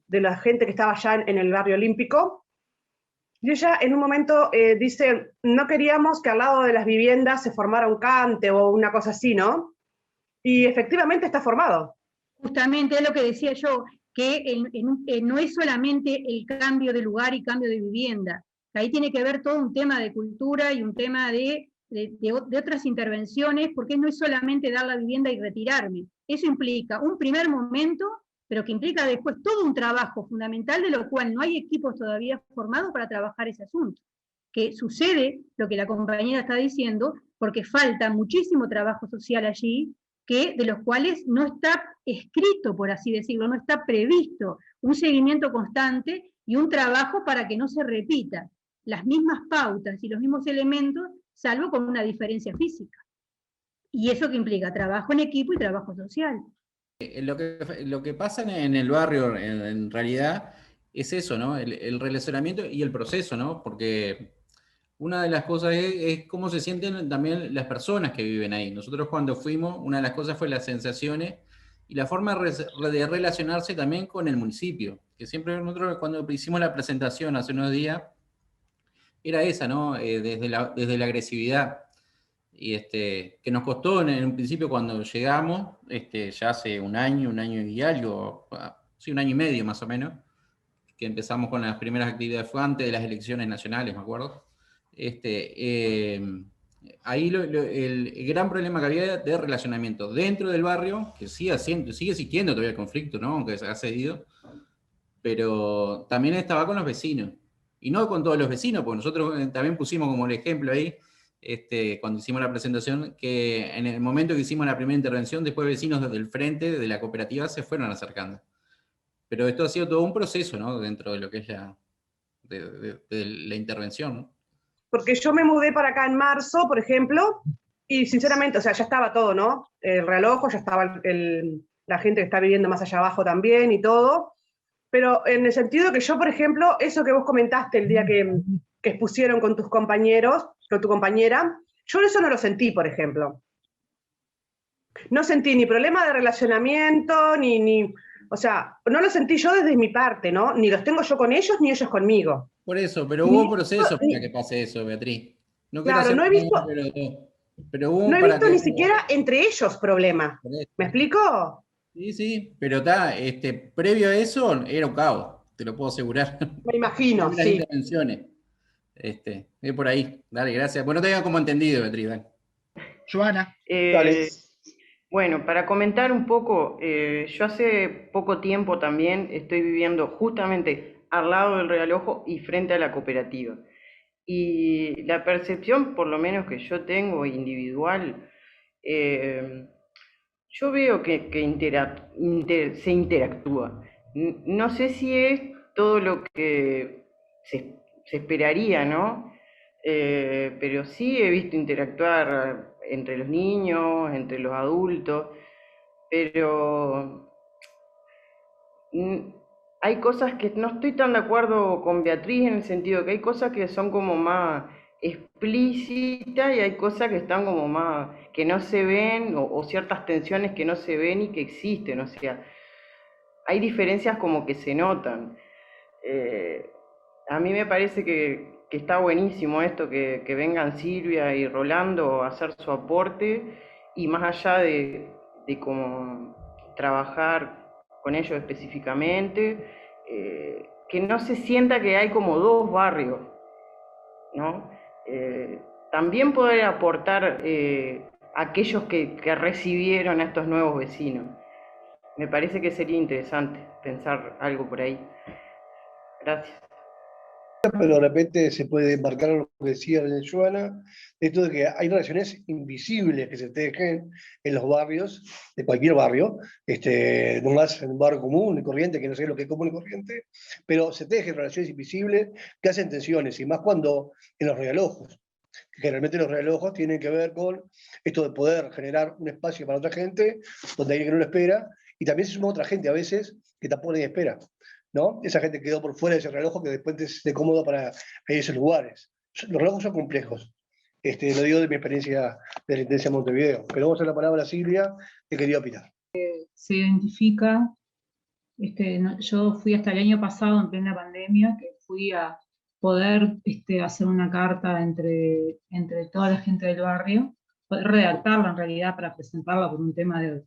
la gente que estaba allá en el barrio olímpico. Y ella en un momento dice, no queríamos que al lado de las viviendas se formara un cante o una cosa así, ¿no? Y efectivamente está formado.
Justamente es lo que decía yo, que no es solamente el cambio de lugar y cambio de vivienda. Ahí tiene que ver todo un tema de cultura y un tema de otras intervenciones, porque no es solamente dar la vivienda y retirarme. Eso implica un primer momento, pero que implica después todo un trabajo fundamental, de lo cual no hay equipos todavía formados para trabajar ese asunto. Que sucede lo que la compañera está diciendo, porque falta muchísimo trabajo social allí, de los cuales no está escrito, por así decirlo, no está previsto un seguimiento constante y un trabajo para que no se repita las mismas pautas y los mismos elementos, salvo con una diferencia física. Y eso que implica trabajo en equipo y trabajo social.
Lo que pasa en el barrio, en realidad, es eso, ¿no? El relacionamiento y el proceso, ¿no? Porque una de las cosas es cómo se sienten también las personas que viven ahí. Nosotros cuando fuimos, una de las cosas fue las sensaciones y la forma de relacionarse también con el municipio, que siempre nosotros cuando hicimos la presentación hace unos días, era esa, ¿no? Desde la agresividad. Y que nos costó en un principio cuando llegamos, ya hace un año y algo, sí, un año y medio más o menos, que empezamos con las primeras actividades, fue antes de las elecciones nacionales, me acuerdo. Ahí el gran problema que había de relacionamiento dentro del barrio, que sigue existiendo todavía el conflicto, ¿no? Aunque se ha cedido, pero también estaba con los vecinos. Y no con todos los vecinos, porque nosotros también pusimos como el ejemplo ahí, cuando hicimos la presentación, que en el momento que hicimos la primera intervención, después vecinos desde el frente de la cooperativa se fueron acercando. Pero esto ha sido todo un proceso, ¿no? Dentro de lo que es de la intervención, ¿no?
Porque yo me mudé para acá en marzo, por ejemplo, y sinceramente, o sea, ya estaba todo, ¿no? El realojo, ya estaba la gente que está viviendo más allá abajo también y todo, pero en el sentido que yo, por ejemplo, eso que vos comentaste el día que expusieron con tus compañeros, con tu compañera, yo eso no lo sentí, por ejemplo. No sentí ni problema de relacionamiento, o sea, no lo sentí yo desde mi parte, ¿no? Ni los tengo yo con ellos, ni ellos conmigo.
Por eso, pero hubo un proceso para que pase eso, Beatriz. No quiero
claro,
hacer
no he visto,
pero hubo
no he
para
visto
que,
ni siquiera entre ellos problema. ¿Me explico?
Sí, pero previo a eso era un caos, te lo puedo asegurar.
Me imagino,
Las
sí.
intervenciones. Es por ahí. Dale, gracias. Bueno, no te había como entendido, Beatriz. Dale.
Joana.
Bueno, para comentar un poco, yo hace poco tiempo también estoy viviendo justamente al lado del realojo y frente a la cooperativa. Y la percepción, por lo menos que yo tengo individual, yo veo que se interactúa. No sé si es todo lo que se esperaría, ¿no? Pero sí he visto interactuar entre los niños, entre los adultos, pero hay cosas que no estoy tan de acuerdo con Beatriz en el sentido que hay cosas que son como más explícitas y hay cosas que están como más, que no se ven, o ciertas tensiones que no se ven y que existen, o sea, hay diferencias como que se notan. A mí me parece que está buenísimo esto, que vengan Silvia y Rolando a hacer su aporte, y más allá de cómo trabajar con ellos específicamente, que no se sienta que hay como dos barrios, ¿no? También poder aportar aquellos que recibieron a estos nuevos vecinos. Me parece que sería interesante pensar algo por ahí. Gracias.
Pero de repente se puede embarcar lo que decía Joana, de esto de que hay relaciones invisibles que se tejen en los barrios, de cualquier barrio, no más en un barrio común y corriente, que no sé lo que es común y corriente, pero se tejen relaciones invisibles que hacen tensiones, y más cuando en los realojos, que generalmente los realojos tienen que ver con esto de poder generar un espacio para otra gente, donde hay alguien que no lo espera, y también se suma otra gente a veces que tampoco nadie espera, ¿no? Esa gente quedó por fuera de ese reloj que después es de cómodo para esos lugares. Los relojos son complejos. Lo digo de mi experiencia de la Intendencia de Montevideo. Pero vamos a la palabra a Silvia, que quería opinar.
Se identifica, yo fui hasta el año pasado, en plena pandemia, que fui a poder hacer una carta entre toda la gente del barrio, poder redactarla en realidad para presentarla por un tema de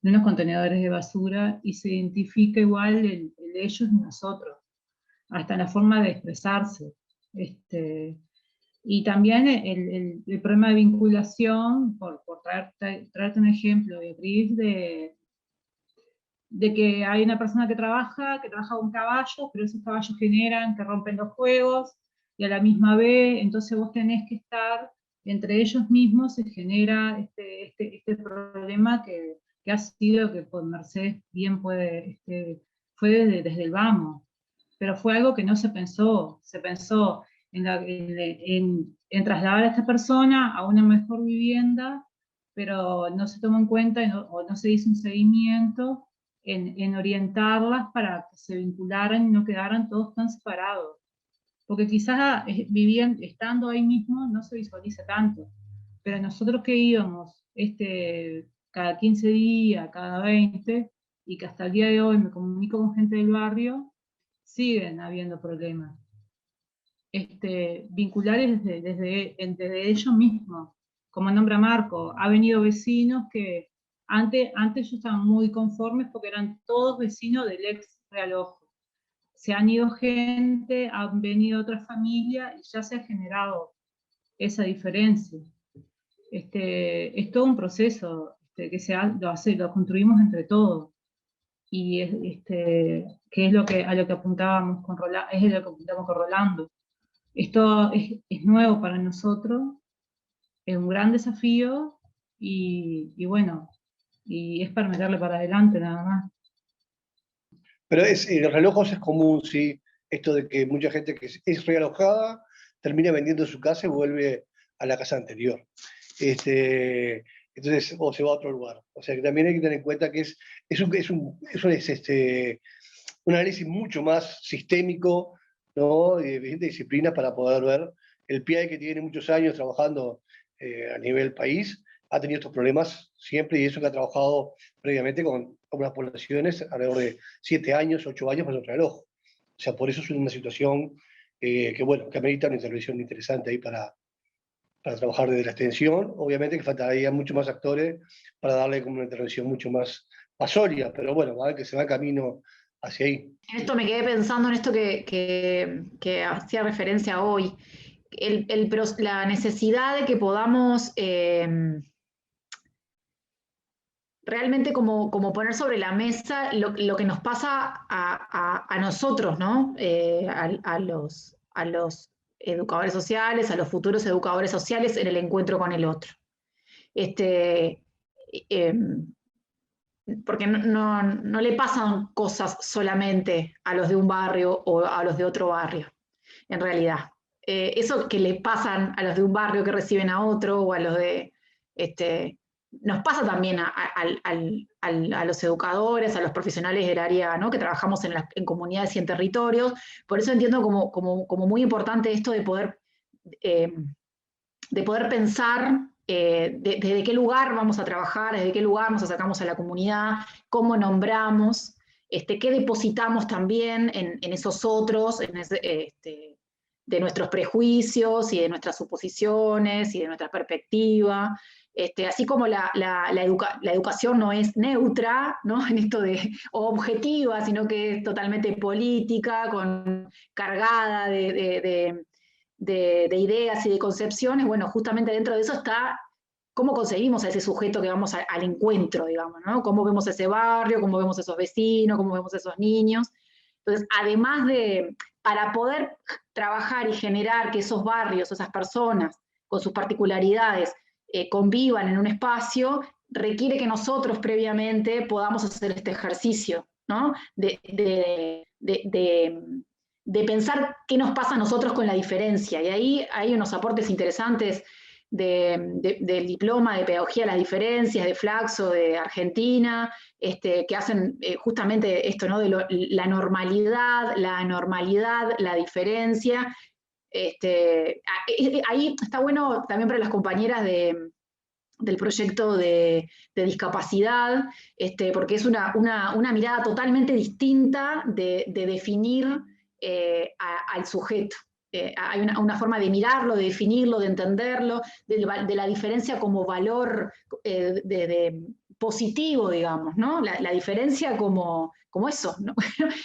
unos contenedores de basura, y se identifica igual el ellos y nosotros, hasta en la forma de expresarse. Y también el problema de vinculación, por traerte un ejemplo, Beatriz, de que hay una persona que trabaja con caballos, pero esos caballos generan que rompen los juegos, y a la misma vez, entonces vos tenés que estar, entre ellos mismos se genera este problema que ha sido, que por Mercedes bien fue desde el vamos, pero fue algo que no se pensó, se pensó en trasladar a esta persona a una mejor vivienda, pero no se tomó en cuenta o no se hizo un seguimiento en orientarlas para que se vincularan y no quedaran todos tan separados.
porque quizás vivían, estando ahí mismo, no se visualiza tanto, pero nosotros que íbamos cada 15 días, cada 20, y que hasta el día de hoy me comunico con gente del barrio, siguen habiendo problemas vinculares desde ellos mismos. Como nombra Marco, ha venido vecinos que antes ellos estaban muy conformes porque eran todos vecinos del ex Real Ojo. Se han ido gente, han venido otras familias y ya se ha generado esa diferencia. Es todo un proceso que lo construimos entre todos. Y que es a lo que apuntábamos con Rolando. Esto es nuevo para nosotros, es un gran desafío y bueno, y es para meterle para adelante nada más.
Pero en relojos es común, sí, esto de que mucha gente que es realojada termina vendiendo su casa y vuelve a la casa anterior. Entonces, o se va a otro lugar. O sea que también hay que tener en cuenta que es un análisis mucho más sistémico, ¿no? De diferentes disciplinas para poder ver. El PIAE, que tiene muchos años trabajando a nivel país, ha tenido estos problemas siempre, y eso que ha trabajado previamente con unas poblaciones alrededor de 7 años, 8 años para el reloj. O sea, por eso es una situación que amerita una intervención interesante ahí para trabajar desde la extensión. Obviamente que faltaría mucho más actores para darle como una intervención mucho más sólida, pero bueno, va a ver que se va camino hacia ahí.
En esto me quedé pensando en esto que hacía referencia hoy, la necesidad de que podamos realmente como poner sobre la mesa lo que nos pasa a nosotros, ¿no? A los educadores sociales, a los futuros educadores sociales en el encuentro con el otro. Porque no le pasan cosas solamente a los de un barrio o a los de otro barrio, en realidad. Eso que le pasan a los de un barrio que reciben a otro, o a los de... nos pasa también a los educadores, a los profesionales del área, ¿no? Que trabajamos en comunidades y en territorios. Por eso entiendo como muy importante esto de poder pensar desde qué lugar vamos a trabajar, desde qué lugar nos acercamos a la comunidad, cómo nombramos, qué depositamos también en esos otros, de nuestros prejuicios y de nuestras suposiciones y de nuestra perspectiva. Así como la educación no es neutra, ¿no? En esto o objetiva, sino que es totalmente política, cargada de ideas y de concepciones. Bueno, justamente dentro de eso está cómo conseguimos a ese sujeto que vamos al encuentro, digamos, ¿no? Cómo vemos ese barrio, cómo vemos esos vecinos, cómo vemos esos niños. Entonces, además para poder trabajar y generar que esos barrios, esas personas, con sus particularidades, convivan en un espacio, requiere que nosotros previamente podamos hacer este ejercicio, ¿no? De pensar qué nos pasa a nosotros con la diferencia. Y ahí hay unos aportes interesantes del diploma de Pedagogía de las Diferencias, de Flaxo, de Argentina, que hacen justamente esto, ¿no? De la normalidad, la anormalidad, la diferencia. Ahí está bueno también para las compañeras del proyecto de discapacidad, porque es una mirada totalmente distinta de definir al sujeto. Hay una forma de mirarlo, de definirlo, de entenderlo, de la diferencia como valor positivo, digamos, ¿no? La diferencia como eso, ¿no?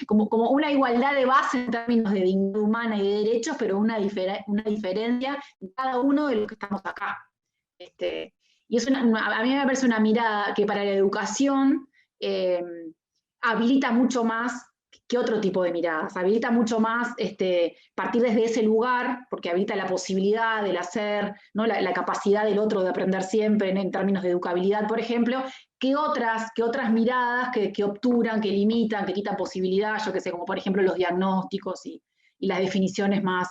como una igualdad de base en términos de dignidad humana y de derechos, pero una diferencia en cada uno de los que estamos acá. Y a mí me parece una mirada que para la educación habilita mucho más que otro tipo de miradas, habilita mucho más partir desde ese lugar, porque habilita la posibilidad del hacer, ¿no? la capacidad del otro de aprender siempre en términos de educabilidad, por ejemplo, que otras miradas que obturan, que limitan, que quitan posibilidad, yo qué sé, como por ejemplo los diagnósticos y las definiciones más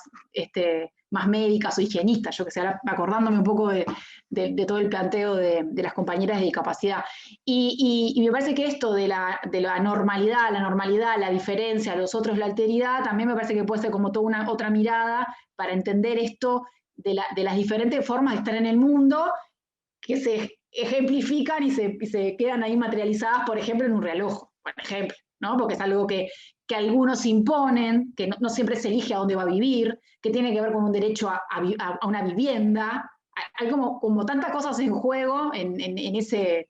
más médicas o higienistas, yo que sé, ahora acordándome un poco de todo el planteo de las compañeras de discapacidad. Y me parece que esto de la normalidad, la diferencia, los otros, la alteridad, también me parece que puede ser como toda una otra mirada para entender esto de las diferentes formas de estar en el mundo que se ejemplifican y se quedan ahí materializadas, por ejemplo, en un reloj, por ejemplo, ¿no? Porque es algo que algunos imponen, que no siempre se elige a dónde va a vivir, que tiene que ver con un derecho a una vivienda. Hay como tantas cosas en juego en ese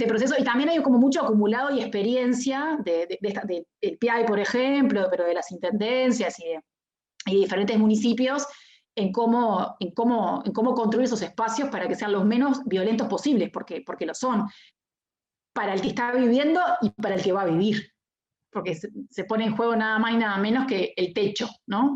proceso, y también hay como mucho acumulado y experiencia del PIAI, por ejemplo, pero de las intendencias y de diferentes municipios, en cómo construir esos espacios para que sean los menos violentos posibles, porque lo son, para el que está viviendo y para el que va a vivir, porque se pone en juego nada más y nada menos que el techo, ¿no?